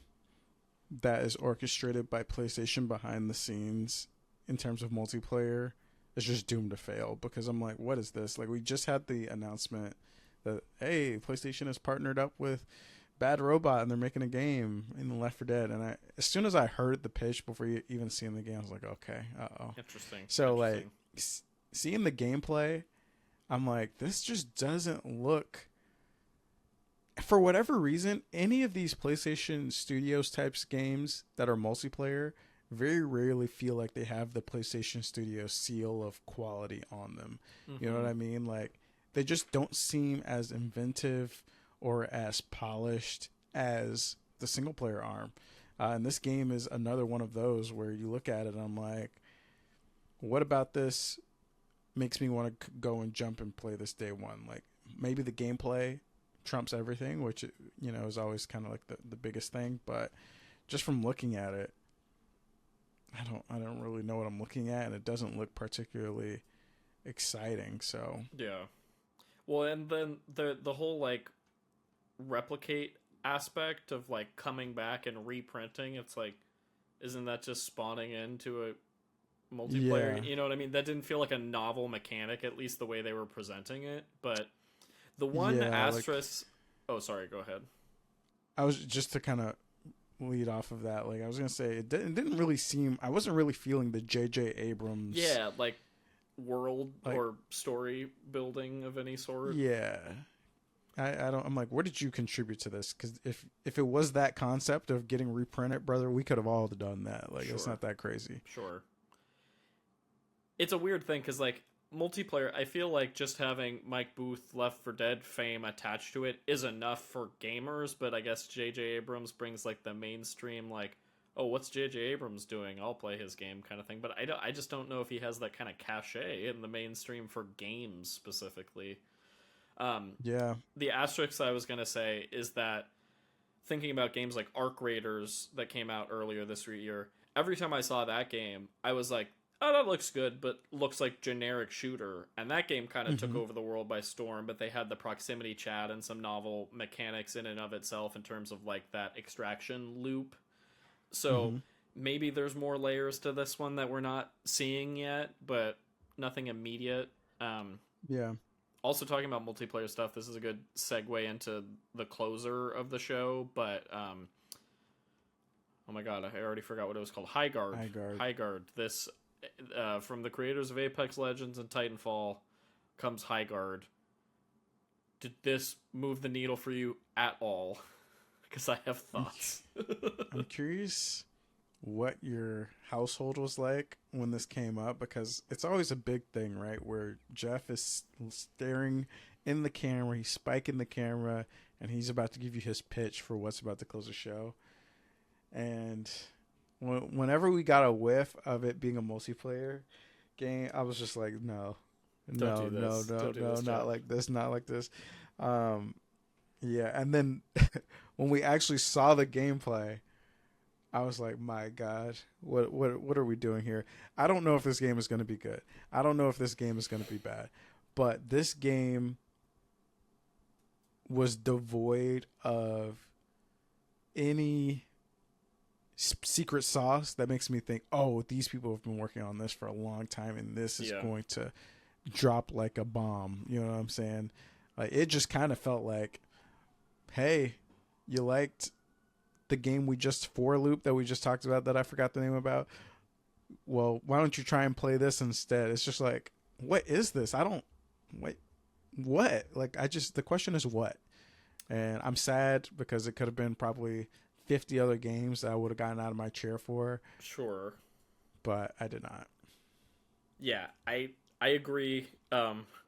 that is orchestrated by PlayStation behind the scenes in terms of multiplayer is just doomed to fail, because I'm like, what is this? Like, we just had the announcement that, hey, PlayStation has partnered up with Bad Robot and they're making a game in the Left 4 Dead, and as soon as I heard the pitch before you even seeing the game, I was like, okay, interesting. So like seeing the gameplay, I'm like, this just doesn't look, for whatever reason, any of these PlayStation Studios types games that are multiplayer very rarely feel like they have the PlayStation Studios seal of quality on them. Mm-hmm. You know what I mean? Like, they just don't seem as inventive or as polished as the single player arm. And this game is another one of those where you look at it and I'm like, what about this makes me want to go and jump and play this day one? Like, maybe the gameplay trumps everything, which, you know, is always kind of like the biggest thing, but just from looking at it, I don't really know what I'm looking at, and it doesn't look particularly exciting. So yeah, well, and then the whole like replicate aspect of like coming back and reprinting, it's like, isn't that just spawning into a multiplayer? Yeah. You know what I mean? That didn't feel like a novel mechanic, at least the way they were presenting it. But the one asterisk, oh sorry, go ahead. I was just to kind of lead off of that, like I was gonna say, it didn't really seem, I wasn't really feeling the J.J. Abrams like world or story building of any sort. I'm like, where did you contribute to this? Because if it was that concept of getting reprinted, brother, we could have all done that. Like, it's not that crazy. Sure. It's a weird thing because like multiplayer, I feel like just having Mike Booth Left 4 Dead fame attached to it is enough for gamers, but I guess J.J. Abrams brings like the mainstream, like, oh, what's J.J. Abrams doing? I'll play his game kind of thing. But I just don't know if he has that kind of cachet in the mainstream for games specifically. The asterisk I was going to say is that thinking about games like Arc Raiders that came out earlier this year, every time I saw that game, I was like, oh, that looks good, but looks like generic shooter. And that game kind of took over the world by storm, but they had the proximity chat and some novel mechanics in and of itself in terms of like that extraction loop. So maybe there's more layers to this one that we're not seeing yet, but nothing immediate. Yeah. Also talking about multiplayer stuff, this is a good segue into the closer of the show, but oh my god, I already forgot what it was called. Highguard. This from the creators of Apex Legends and Titanfall comes Highguard. Did this move the needle for you at all? Because I have thoughts. I'm curious what your household was like when this came up, because it's always a big thing, right? Where Jeff is staring in the camera, he's spiking the camera, and he's about to give you his pitch for what's about to close the show. And whenever we got a whiff of it being a multiplayer game, I was just like, no, not like this. Yeah, and then when we actually saw the gameplay, I was like, my God, what are we doing here? I don't know if this game is going to be good. I don't know if this game is going to be bad. But this game was devoid of any secret sauce that makes me think, oh, these people have been working on this for a long time, and this is going to drop like a bomb. You know what I'm saying? Like, it just kind of felt like, hey, you liked the game loop that we just talked about that I forgot the name about? Well, why don't you try and play this instead? It's just like, what is this? What? Like, the question is what? And I'm sad because it could have been probably 50 other games that I would have gotten out of my chair for. Sure. But I did not. Yeah, I agree.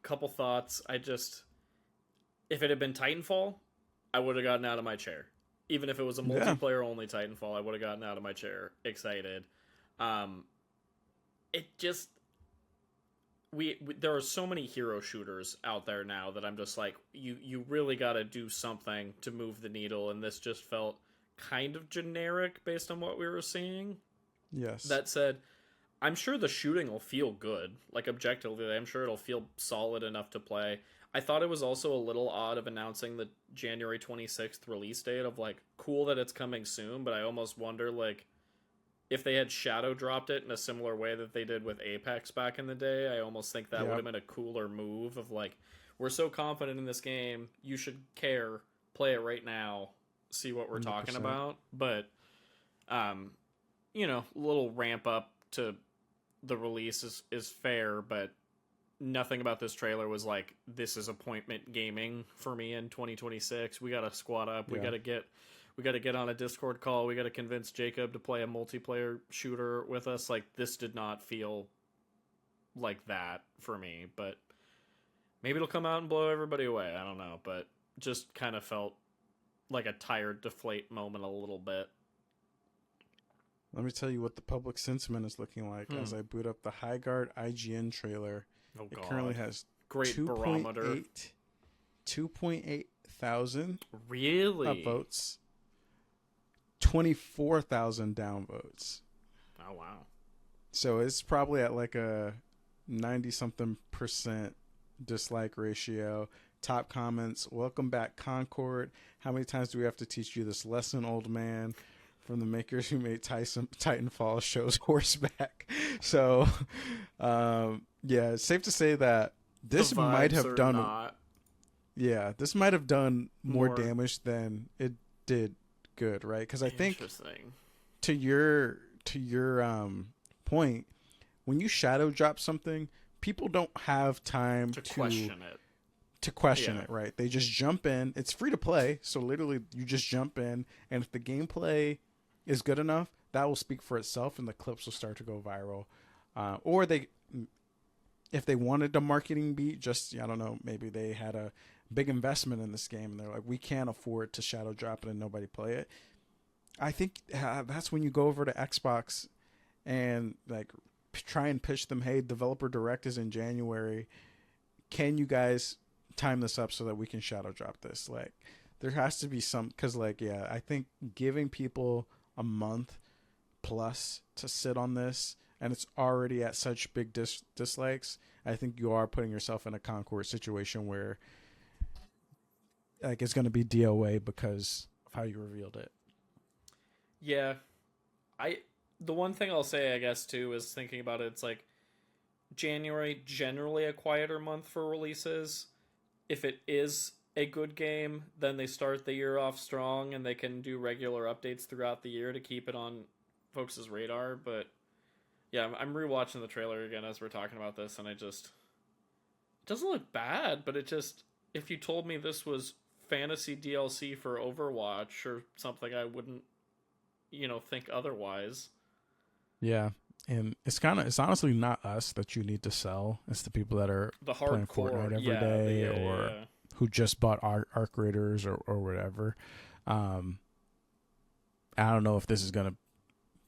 Couple thoughts. If it had been Titanfall, I would have gotten out of my chair. Even if it was a multiplayer only Titanfall, I would have gotten out of my chair excited. There are so many hero shooters out there now that I'm just like, you really got to do something to move the needle, and this just felt kind of generic based on what we were seeing. Yes. That said, I'm sure the shooting will feel good. Like, objectively, I'm sure it'll feel solid enough to play. I thought it was also a little odd of announcing the January 26th release date of, like, cool that it's coming soon, but I almost wonder, like, if they had shadow dropped it in a similar way that they did with Apex back in the day, I almost think that would have been a cooler move of, like, we're so confident in this game, you should care, play it right now, see what we're 100%. Talking about. But, a little ramp up to the release is fair, but nothing about this trailer was like, this is appointment gaming for me in 2026. We gotta squad up. We gotta get on a Discord call. We gotta convince Jacob to play a multiplayer shooter with us. Like, this did not feel like that for me, but maybe it'll come out and blow everybody away. I don't know, but just kind of felt like a tired deflate moment a little bit. Let me tell you what the public sentiment is looking like as I boot up the Highguard IGN trailer. Oh, God. It currently has great barometer. 2.8 thousand really upvotes, 24,000 downvotes. Oh, wow. So it's probably at like a 90-something% dislike ratio. Top comments: welcome back, Concord. How many times do we have to teach you this lesson, old man? From the makers who made Titanfall shows horseback. So, it's safe to say that this might have done. Yeah, this might have done more damage than it did good, right? Because I think to your point, when you shadow drop something, people don't have time to question it, right? They just jump in. It's free to play, so literally you just jump in, and if the gameplay is good enough, that will speak for itself, and the clips will start to go viral. Or if they wanted a marketing beat, I don't know, maybe they had a big investment in this game, and they're like, we can't afford to shadow drop it and nobody play it. I think that's when you go over to Xbox and like try and pitch them, hey, Developer Direct is in January. Can you guys time this up so that we can shadow drop this? Like, there has to be some, because I think giving people a month plus to sit on this, and it's already at such big dislikes. I think you are putting yourself in a Concord situation where like it's going to be DOA because of how you revealed it. Yeah. The one thing I'll say, I guess, too, is thinking about it, it's like January, generally a quieter month for releases. If it is a good game, then they start the year off strong and they can do regular updates throughout the year to keep it on folks' radar. But yeah, I'm rewatching the trailer again as we're talking about this, and it doesn't look bad, but if you told me this was fantasy DLC for Overwatch or something, I wouldn't, think otherwise. Yeah. And it's honestly not us that you need to sell. It's the people that are The playing hardcore, Fortnite every day, or who just bought Arc Raiders or whatever. I don't know if this is going to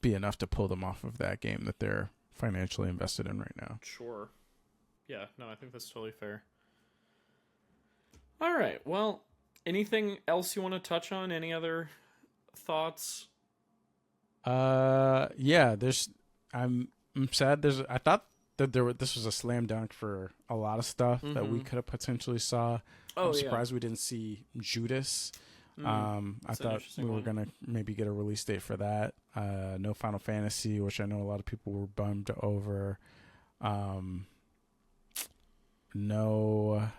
be enough to pull them off of that game that they're financially invested in right now. Sure. Yeah, no, I think that's totally fair. All right, well, anything else you want to touch on? Any other thoughts? Yeah, I'm sad. I thought that this was a slam dunk for a lot of stuff that we could have potentially saw. I'm surprised we didn't see Judas. I thought we were gonna maybe get a release date for that. No Final Fantasy, which I know a lot of people were bummed over. No,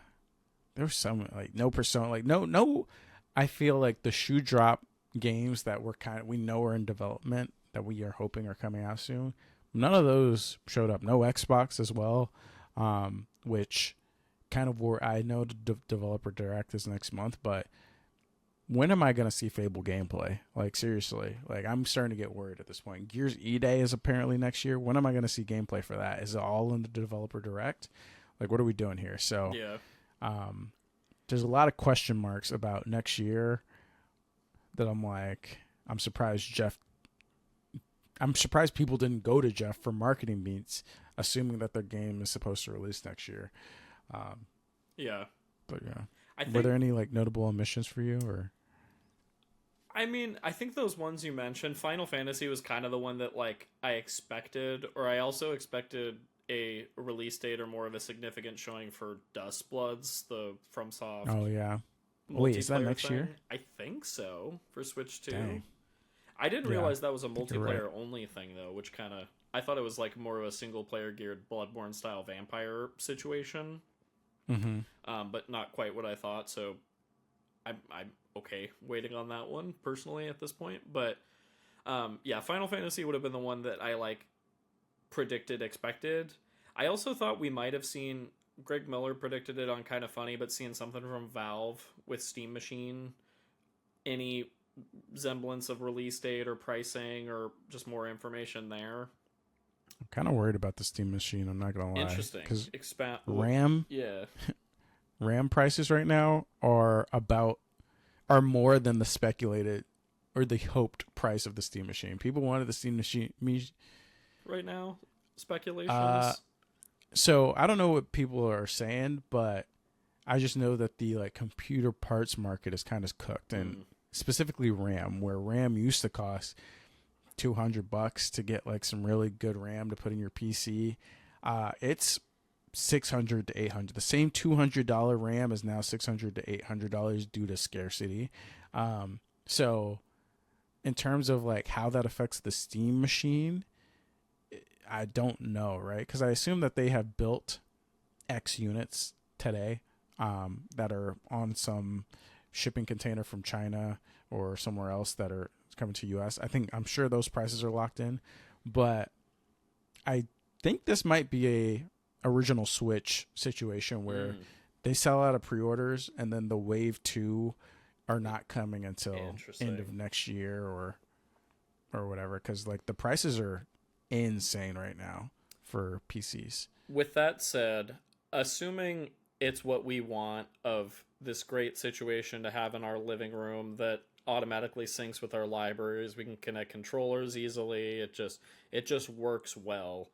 there was some no Persona, no. I feel like the shoe drop games that we know are in development that we are hoping are coming out soon. None of those showed up. No Xbox as well, which kind of I know the developer direct is next month, but when am I going to see Fable gameplay? Like, seriously. Like, I'm starting to get worried at this point. Gears E-Day is apparently next year. When am I going to see gameplay for that? Is it all in the developer direct? Like, what are we doing here? So, yeah. There's a lot of question marks about next year that I'm surprised people didn't go to Jeff for marketing meets, assuming that their game is supposed to release next year. Yeah. But yeah. Were there any notable omissions for you, or? I mean, I think those ones you mentioned, Final Fantasy was kind of the one that I expected, or I also expected a release date or more of a significant showing for Dustbloods, the FromSoft. Oh yeah. Wait, is that next year? I think so, for Switch 2. Dang. I didn't realize that was a multiplayer only thing though, which I thought it was more of a single player geared Bloodborne style vampire situation. But not quite what I thought, so I'm okay waiting on that one personally at this point. But yeah, Final Fantasy would have been the one that I expected. I also thought we might have seen, Greg Miller predicted it on Kind of Funny, but seeing something from Valve with Steam Machine, any semblance of release date or pricing or just more information there. I'm kind of worried about the Steam Machine, I'm not gonna lie. Interesting. Because RAM, yeah, RAM prices right now are more than the speculated or the hoped price of the Steam Machine. People wanted the Steam Machine right now. Speculations. So I don't know what people are saying, but I just know that the computer parts market is kind of cooked, and specifically RAM, where RAM used to cost $200 to get some really good RAM to put in your PC. It's $600 to $800. The same $200 RAM is now $600 to $800 due to scarcity. So in terms of how that affects the Steam Machine, I don't know, right? Because I assume that they have built X units today that are on some shipping container from China or somewhere else that are coming to US. I'm sure those prices are locked in, but I think this might be a original Switch situation where they sell out of pre-orders and then the wave 2 are not coming until end of next year or whatever, because the prices are insane right now for PCs. With that said, assuming it's what we want of this great situation to have in our living room that automatically syncs with our libraries, we can connect controllers easily, it just works well.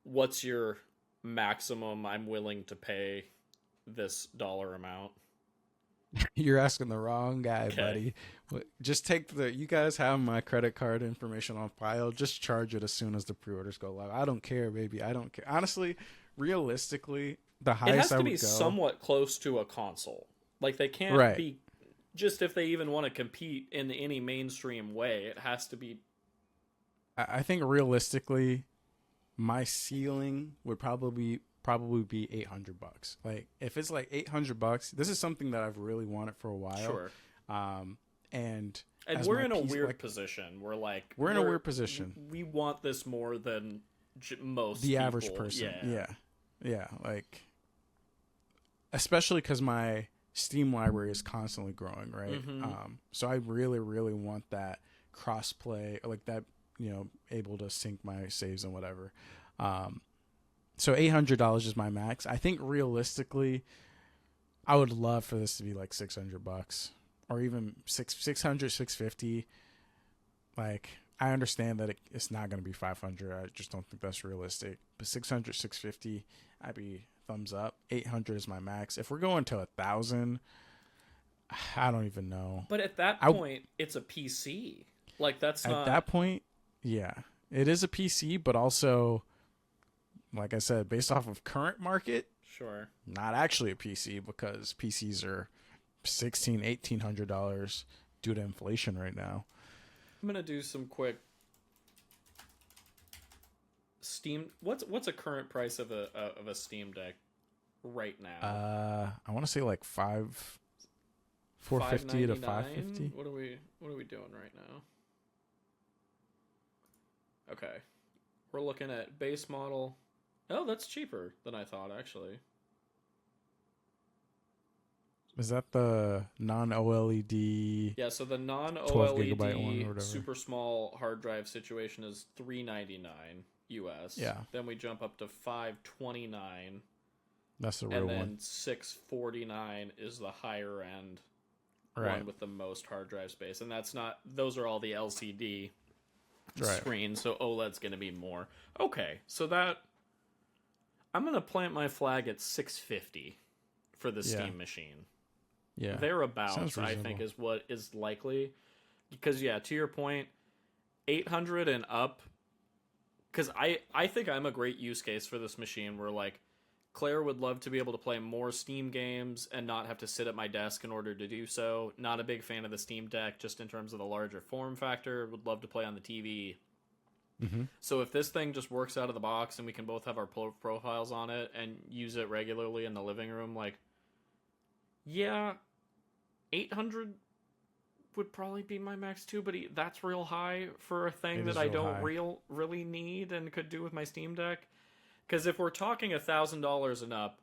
What's your maximum I'm willing to pay this dollar amount? You're asking the wrong guy, Okay. buddy. Just take you guys have my credit card information on file. Just charge it as soon as the pre-orders go live. I don't care, baby. I don't care. Honestly, realistically, the It highest has I to be would go. somewhat close to a console. Like they can't Right. be just if they even want to compete in any mainstream way, it has to be I think realistically, my ceiling would probably be $800. Like if it's like $800, this is something that I've really wanted for a while. sure. Um, and And as we're my in a piece, weird like position. We're like we're in a weird position. we want this more than most The average people. person, Yeah. yeah, like especially because my Steam library is constantly growing, right? Mm-hmm. So I really want that crossplay, like that, able to sync my saves and whatever. So $800 is my max. I think realistically, I would love for this to be like $600 or even 650. Like I understand that it's not going to be 500. I just don't think that's realistic. But 600, 650, I'd be thumbs up. 800 is my max. If we're going to 1,000, I don't even know. But at that I point, it's a PC. Like that's At not that point, yeah, it is a PC, but also, like I said, based off of current market, sure. not actually a PC because PCs are $1,600, $1,800 due to inflation right now. I'm gonna do some quick Steam. What's a current price of a Steam Deck right now? I want to say like 450 to 599. 550. What are we doing right now? Okay, we're looking at base model. Oh, that's cheaper than I thought actually. Is that the non-OLED Yeah, so the 12 gigabyte one or non-OLED whatever? super small hard drive situation is $399 US. Yeah. Then we jump up to $529, That's the real and then one. $649 is the higher end Right. one with the most hard drive space, and that's not. Those are all the LCD Right. screens, so OLED's going to be more. Okay, so that I'm going to plant my flag at 650 for the Yeah. Steam machine. Yeah. Thereabouts, Sounds I think, reasonable. is what is likely. Because yeah, to your point, 800 and up. Because I think I'm a great use case for this machine. Where like Claire would love to be able to play more Steam games and not have to sit at my desk in order to do so. Not a big fan of the Steam Deck, just in terms of the larger form factor. Would love to play on the TV. Mm-hmm. So if this thing just works out of the box and we can both have our profiles on it and use it regularly in the living room, like, yeah, 800 would probably be my max too, but that's real high for a thing It that is I real don't high. really need and could do with my Steam Deck. Because if we're talking $1,000 and up,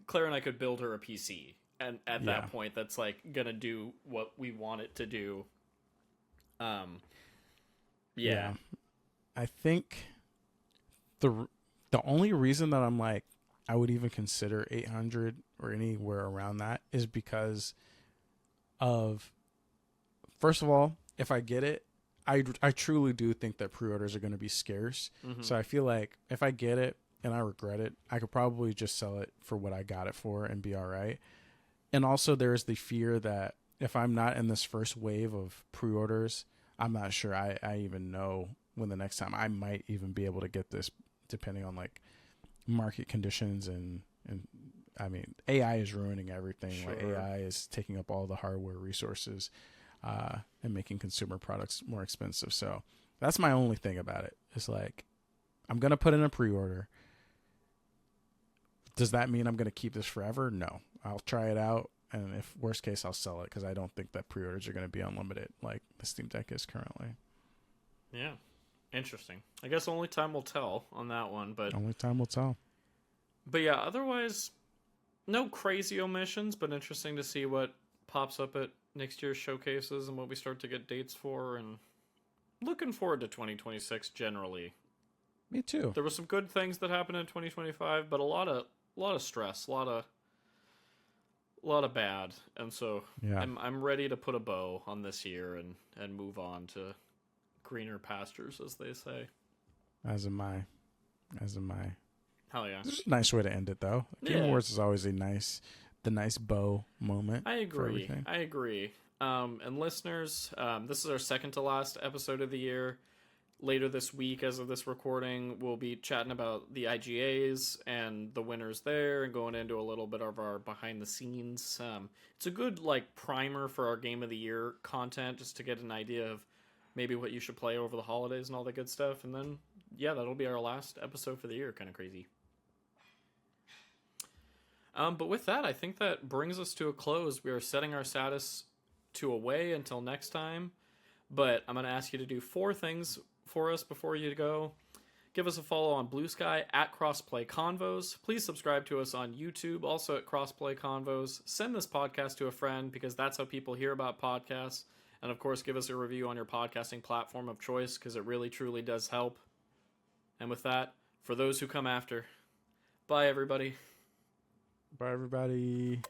Claire and I could build her a PC, and at Yeah. that point, that's like gonna do what we want it to do. Yeah. I think the only reason that I'm like I would even consider 800 or anywhere around that is because of, first of all, if I get it, I truly do think that pre-orders are going to be scarce. Mhm. So I feel like if I get it and I regret it, I could probably just sell it for what I got it for and be all right. And also there's the fear that if I'm not in this first wave of pre-orders, I'm not sure I even know when the next time I might even be able to get this, depending on like market conditions and I mean AI is ruining everything. Sure. Like AI is taking up all the hardware resources and making consumer products more expensive. So that's my only thing about it. It's like I'm gonna put in a pre-order. Does that mean I'm gonna keep this forever? No, I'll try it out. And if worst case, I'll sell it because I don't think that pre-orders are going to be unlimited like the Steam Deck is currently. Yeah. Interesting. I guess only time will tell on that one, but Only time will tell. yeah, otherwise no crazy omissions, but interesting to see what pops up at next year's showcases and what we start to get dates for, and looking forward to 2026 generally. Me too. There were some good things that happened in 2025, but a lot of stress, a lot of bad, and so Yeah. I'm ready to put a bow on this year and move on to greener pastures, as they say. As am I. As am I. Hell yeah. It's a nice way to end it, though. Game Yeah. Awards is always a nice the nice bow moment. I For agree. everything. I agree. And listeners, this is our second to last episode of the year. Later this week, as of this recording, we'll be chatting about the IGAs and the winners there, and going into a little bit of our behind the scenes. It's a good primer for our game of the year content, just to get an idea of maybe what you should play over the holidays and all that good stuff. And then, yeah, that'll be our last episode for the year. Kind of crazy. But with that, I think that brings us to a close. We are setting our status to away until next time. But I'm going to ask you to do 4 things for us before you go. Give us a follow on BlueSky at Crossplay Convos. Please subscribe to us on YouTube, also at Crossplay Convos. Send this podcast to a friend, because that's how people hear about podcasts. And of course, give us a review on your podcasting platform of choice, because it really truly does help. And with that, for those who come after, bye everybody. Bye, everybody.